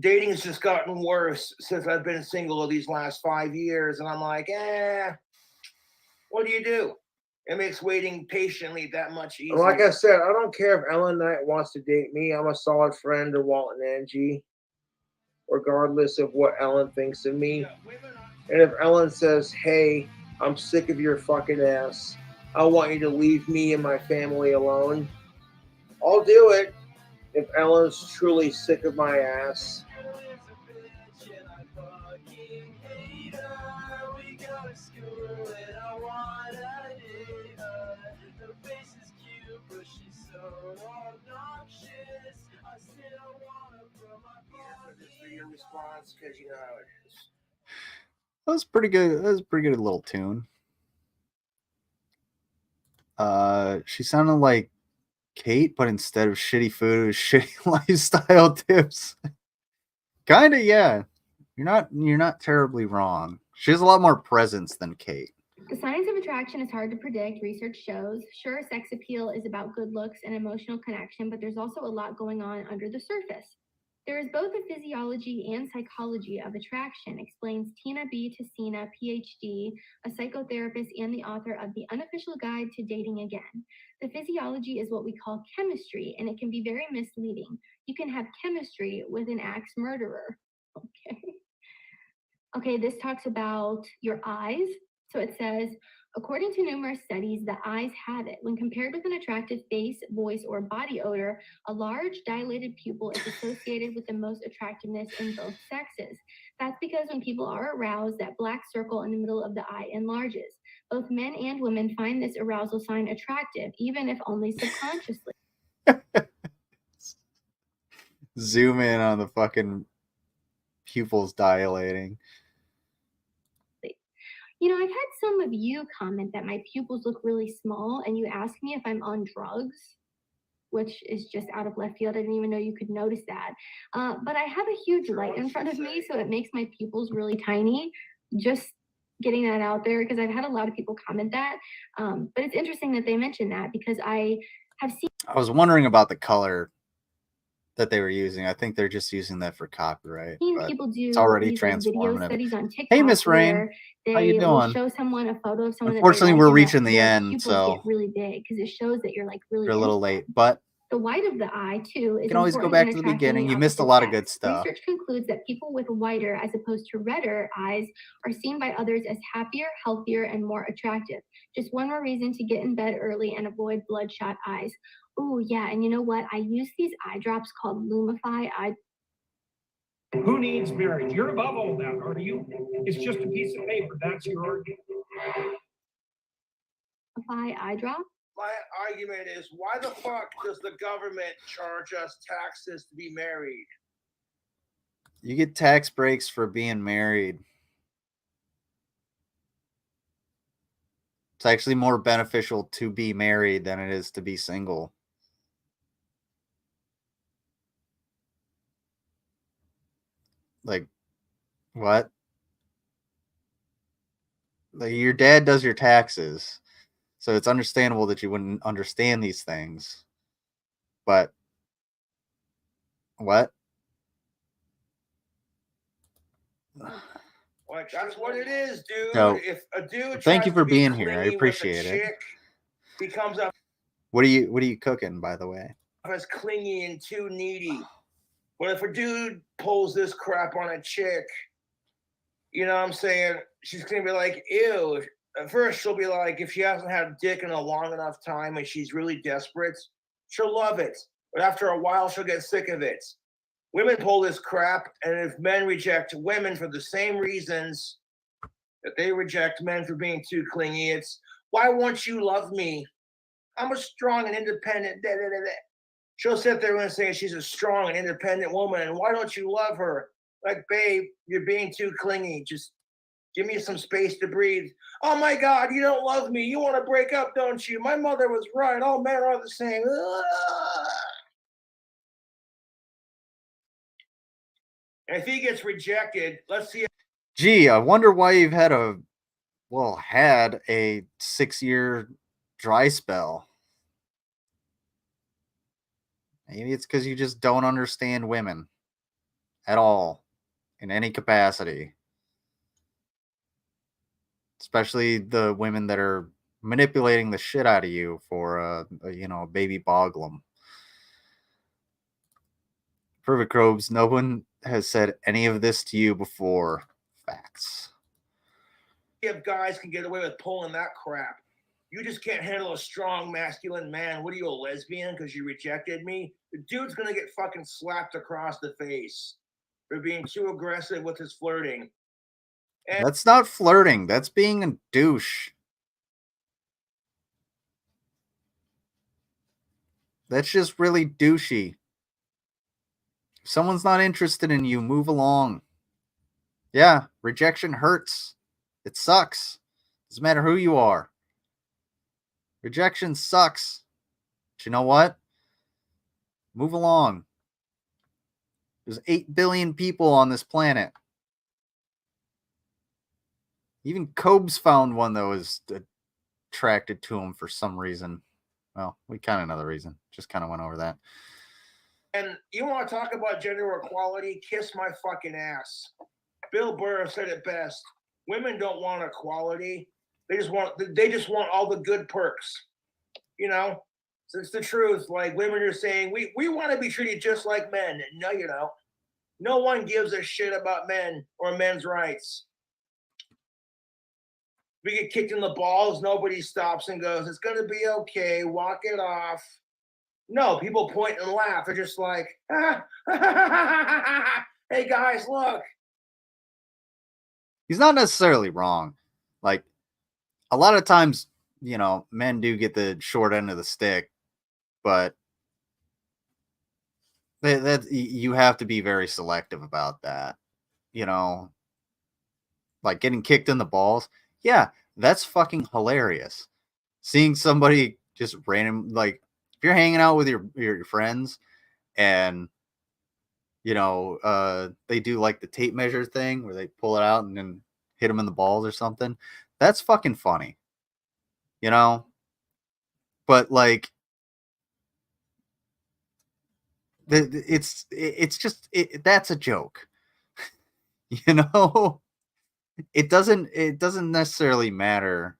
Dating's just gotten worse since I've been single these last 5 years, and I'm like, what do you do? It makes waiting patiently that much easier. Like I said, I don't care if Ellen Knight wants to date me. I'm a solid friend to Walt and Angie, regardless of what Ellen thinks of me. And if Ellen says, hey, I'm sick of your fucking ass, I want you to leave me and my family alone, I'll do it. If Ellen's truly sick of my ass. Your response, because you know how it is. That was pretty good. That was a pretty good little tune. She sounded like Kate, but instead of shitty food, it was shitty lifestyle tips. Kinda, yeah. You're not terribly wrong. She has a lot more presence than Kate. The science of attraction is hard to predict, research shows. Sure, sex appeal is about good looks and emotional connection, but there's also a lot going on under the surface. There is both a physiology and psychology of attraction, explains Tina B. Tessina, PhD, a psychotherapist and the author of The Unofficial Guide to Dating Again. The physiology is what we call chemistry, and it can be very misleading. You can have chemistry with an axe murderer. Okay, this talks about your eyes. So it says, according to numerous studies, the eyes have it. When compared with an attractive face, voice, or body odor, a large dilated pupil is associated with the most attractiveness in both sexes. That's because when people are aroused, that black circle in the middle of the eye enlarges. Both men and women find this arousal sign attractive, even if only subconsciously. Zoom in on the fucking pupils dilating. You know, I've had some of you comment that my pupils look really small, and you ask me if I'm on drugs, which is just out of left field. I didn't even know you could notice that. But I have a huge light in front of me, so it makes my pupils really tiny. Just getting that out there, because I've had a lot of people comment that. But it's interesting that they mentioned that, because I have seen... I was wondering about the color that they were using. I think they're just using that for copyright. People do it's already these, like, video transformative. studies on TikTok. Hey, Miss Rain. Where How you they will doing? show someone a photo of someone. Unfortunately, that they we're like, reaching and the your end, pupils so get really big, because it shows that you're like really. you're a little late, but the white of the eye too is you can always go important back in to the attracting beginning. You the missed a opposite lot of sex. good stuff. Research concludes that people with whiter as opposed to redder eyes are seen by others as happier, healthier, and more attractive. Just one more reason to get in bed early and avoid bloodshot eyes. Oh yeah, and you know what? I use these eye drops called Lumify eye. Who needs marriage? You're above all that, are you? It's just a piece of paper. That's your argument. Lumify eye drop. My argument is, why the fuck does the government charge us taxes to be married? You get tax breaks for being married. It's actually more beneficial to be married than it is to be single. Like, what? Like, your dad does your taxes, so it's understandable that you wouldn't understand these things. But what? Like, that's what it is, dude. So, if a dude thank you tries for to be being here. I clingy with a appreciate it. chick, becomes a What are you cooking, by the way? as clingy and too needy. But if a dude pulls this crap on a chick, you know what I'm saying? She's gonna be like, ew. At first, she'll be like, if she hasn't had dick in a long enough time and she's really desperate, she'll love it. But after a while, she'll get sick of it. Women pull this crap, and if men reject women for the same reasons that they reject men for being too clingy. It's, why won't you love me? I'm a strong and independent. Da, da, da, da. She'll sit there and say she's a strong and independent woman, and why don't you love her? Like, babe, you're being too clingy. Just give me some space to breathe. Oh my God, you don't love me. You want to break up, don't you? My mother was right. All men are the same. And if he gets rejected, let's see. Gee, I wonder why you've had a 6-year dry spell. Maybe it's because you just don't understand women at all in any capacity. Especially the women that are manipulating the shit out of you for a baby boglum. Perfect Cobes, no one has said any of this to you before. Facts. If guys can get away with pulling that crap, you just can't handle a strong masculine man. What are you, a lesbian because you rejected me? The dude's gonna get fucking slapped across the face for being too aggressive with his flirting. And That's not flirting. That's being a douche. That's just really douchey. If someone's not interested in you, move along. Yeah, rejection hurts. It sucks. Doesn't matter who you are. Rejection sucks. But you know what? Move along. There's 8 billion people on this planet. Even Cobes found one that was attracted to him for some reason. Well, we kind of know the reason. Just kind of went over that. And you want to talk about gender equality? Kiss my fucking ass. Bill Burr said it best. Women don't want equality. They just want all the good perks. You know? So it's the truth. Like, women are saying, we want to be treated just like men. No, you don't. No one gives a shit about men or men's rights. We get kicked in the balls, nobody stops and goes, it's going to be okay, walk it off. No, people point and laugh. They're just like, hey guys, look. He's not necessarily wrong. Like, a lot of times, men do get the short end of the stick, but that you have to be very selective about that. Like getting kicked in the balls. Yeah, that's fucking hilarious. Seeing somebody just random, like, if you're hanging out with your friends and they do like the tape measure thing where they pull it out and then hit them in the balls or something. That's fucking funny. But like, it's just that's a joke. It doesn't necessarily matter.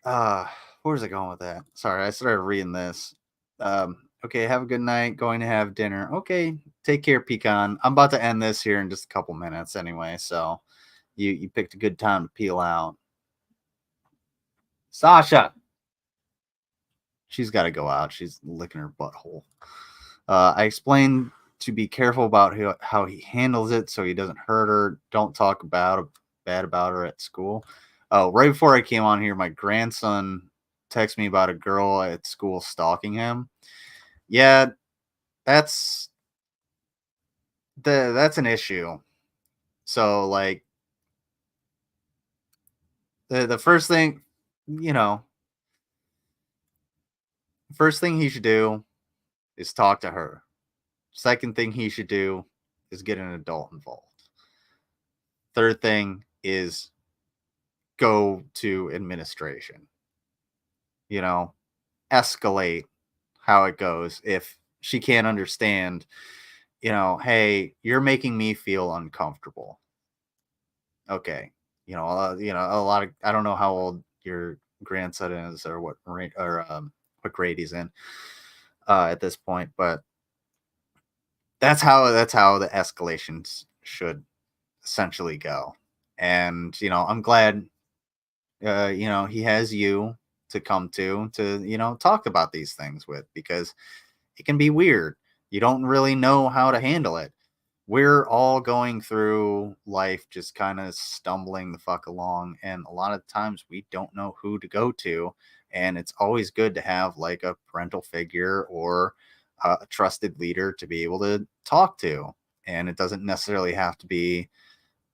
Where's I going with that? Sorry, I started reading this. Okay, have a good night. Going to have dinner. Okay, take care, Pecan. I'm about to end this here in just a couple minutes anyway, so you picked a good time to peel out. Sasha! She's got to go out. She's licking her butthole. I explained to be careful about how he handles it so he doesn't hurt her. Don't talk bad about her at school. Right before I came on here, my grandson texted me about a girl at school stalking him. Yeah, that's an issue. So, like, the first thing, first thing he should do is talk to her. Second thing he should do is get an adult involved. Third thing is go to administration. Escalate how it goes. If she can't understand, hey, you're making me feel uncomfortable. Okay. A lot of, I don't know how old your grandson is or what grade he's in at this point, but that's how the escalations should essentially go. And I'm glad he has you to come to talk about these things with, because it can be weird. You don't really know how to handle it we're all going through life just kind of stumbling the fuck along, and a lot of times we don't know who to go to, and it's always good to have like a parental figure or a trusted leader to be able to talk to. And it doesn't necessarily have to be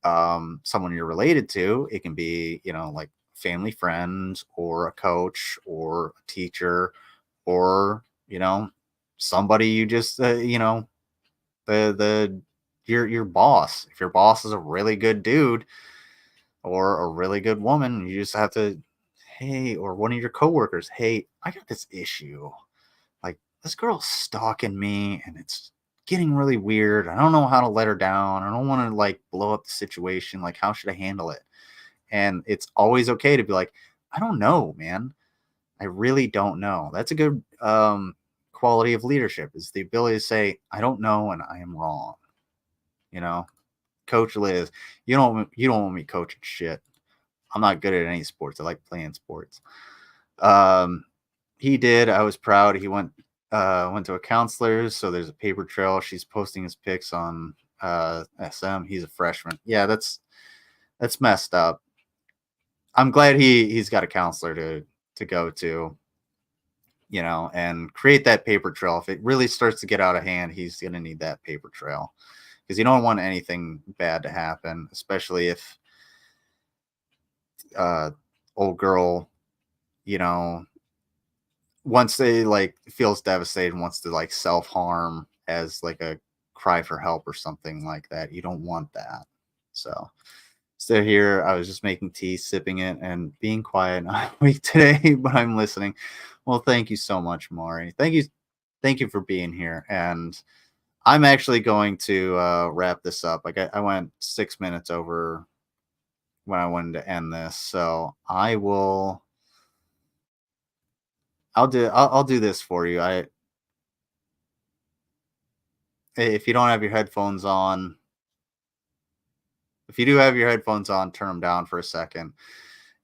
someone you're related to. It can be, you know, like family friends or a coach or a teacher or, you know, somebody you just you know, the your boss. If your boss is a really good dude or a really good woman, you just have to, hey, or one of your coworkers, hey, I got this issue. Like, this girl's stalking me and it's getting really weird. I don't know how to let her down. I don't want to like blow up the situation. Like, how should I handle it? And it's always okay to be like, I don't know, man. I really don't know. That's a good quality of leadership, is the ability to say, I don't know and I am wrong. You know, Coach Liz, you don't want me coaching shit. I'm not good at any sports. I like playing sports. He did. I was proud. He went to a counselor, so there's a paper trail. She's posting his pics on SM. He's a freshman. Yeah, that's messed up. I'm glad he's got a counselor to go to, you know, and create that paper trail. If it really starts to get out of hand, he's gonna need that paper trail, because you don't want anything bad to happen, especially if old girl, you know, once they like feels devastated and wants to like self-harm as like a cry for help or something like that. You don't want that. So here I was just making tea, sipping it, and being quiet. I'm weak today, but I'm listening. Well, thank you so much, Maury. Thank you for being here. And I'm actually going to wrap this up. Like I went 6 minutes over when I wanted to end this, so I'll do this for you. If you don't have your headphones on, if you do have your headphones on, turn them down for a second.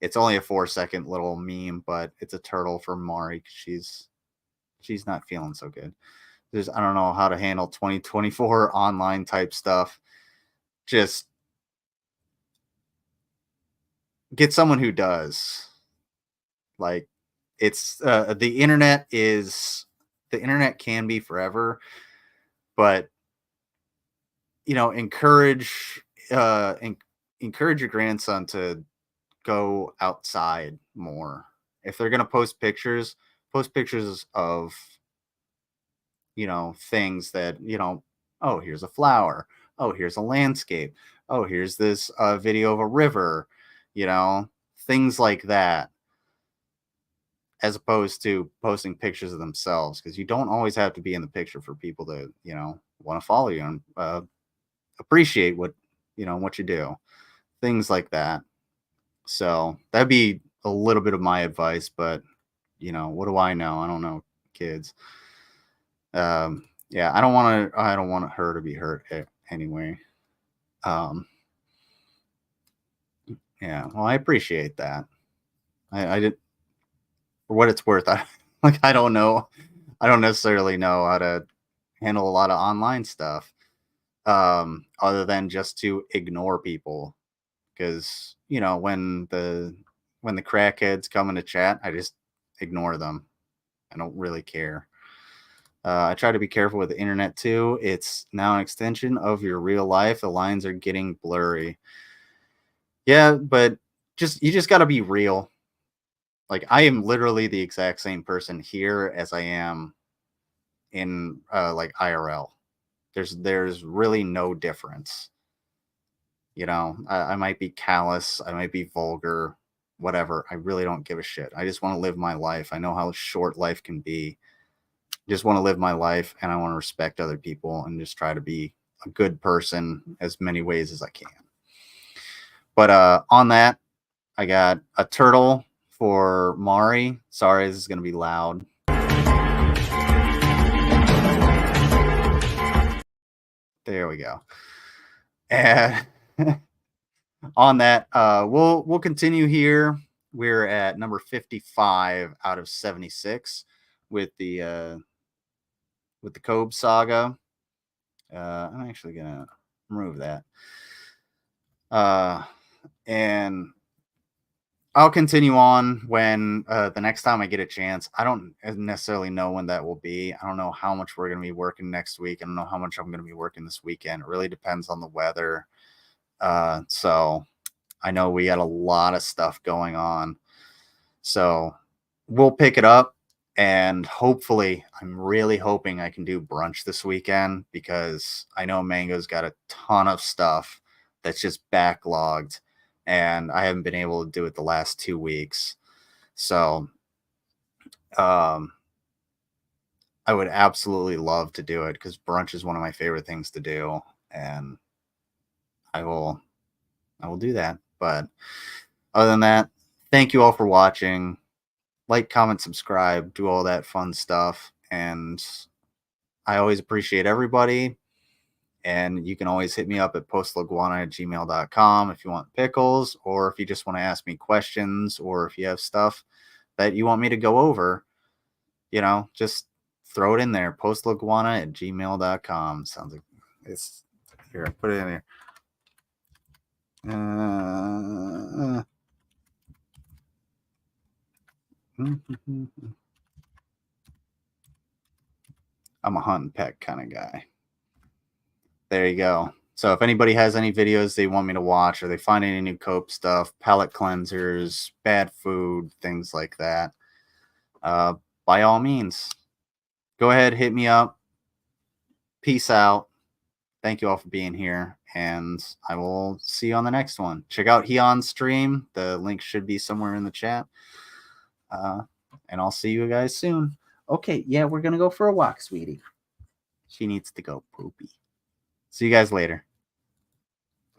It's only a 4-second little meme, but it's a turtle for Mari. She's not feeling so good. I don't know how to handle 2024 online type stuff. Just get someone who does. Like, it's the internet can be forever, but you know, encourage your grandson to go outside more. If they're going to post pictures of, you know, things that, you know, oh, here's a flower, oh, here's a landscape, oh, here's this video of a river, you know, things like that, as opposed to posting pictures of themselves, because you don't always have to be in the picture for people to, you know, want to follow you and appreciate what, you know, what you do, things like that. So that'd be a little bit of my advice, but you know, what do I know? I don't know kids. Yeah, I don't want her to be hurt anyway. Yeah, well, I appreciate that. I did, for what it's worth. I don't know. I don't necessarily know how to handle a lot of online stuff, other than just to ignore people. Because, you know, when the crackheads come into chat, I just ignore them. I don't really care. I try to be careful with the internet too. It's now an extension of your real life. The lines are getting blurry. Yeah, but you just got to be real. Like, I am literally the exact same person here as I am in like IRL. There's really no difference. You know, I might be callous, I might be vulgar, whatever. I really don't give a shit. I just want to live my life. I know how short life can be. Just want to live my life, and I want to respect other people and just try to be a good person as many ways as I can. But on that, I got a turtle for Mari. Sorry, this is going to be loud. There we go. And on that, we'll continue here. We're at number 55 out of 76 with the Cobes saga. I'm actually gonna remove that. And I'll continue on when the next time I get a chance. I don't necessarily know when that will be. I don't know how much we're going to be working next week. I don't know how much I'm going to be working this weekend. It really depends on the weather. So I know we got a lot of stuff going on. So we'll pick it up. And hopefully, I'm really hoping I can do brunch this weekend because I know Mango's got a ton of stuff that's just backlogged. And I haven't been able to do it the last 2 weeks. So I would absolutely love to do it because brunch is one of my favorite things to do. And I will do that. But other than that, thank you all for watching. Like, comment, subscribe, do all that fun stuff. And I always appreciate everybody. And you can always hit me up at postleguana@gmail.com if you want pickles, or if you just want to ask me questions, or if you have stuff that you want me to go over, you know, just throw it in there. postleguana@gmail.com. Sounds like it's here. Put it in here. I'm a hunt and peck kind of guy. There you go. So if anybody has any videos they want me to watch, or they find any new Cope stuff, palate cleansers, bad food, things like that, by all means, go ahead, hit me up. Peace out. Thank you all for being here, and I will see you on the next one. Check out Heon's stream. The link should be somewhere in the chat. And I'll see you guys soon. Okay, yeah, we're going to go for a walk, sweetie. She needs to go poopy. See you guys later.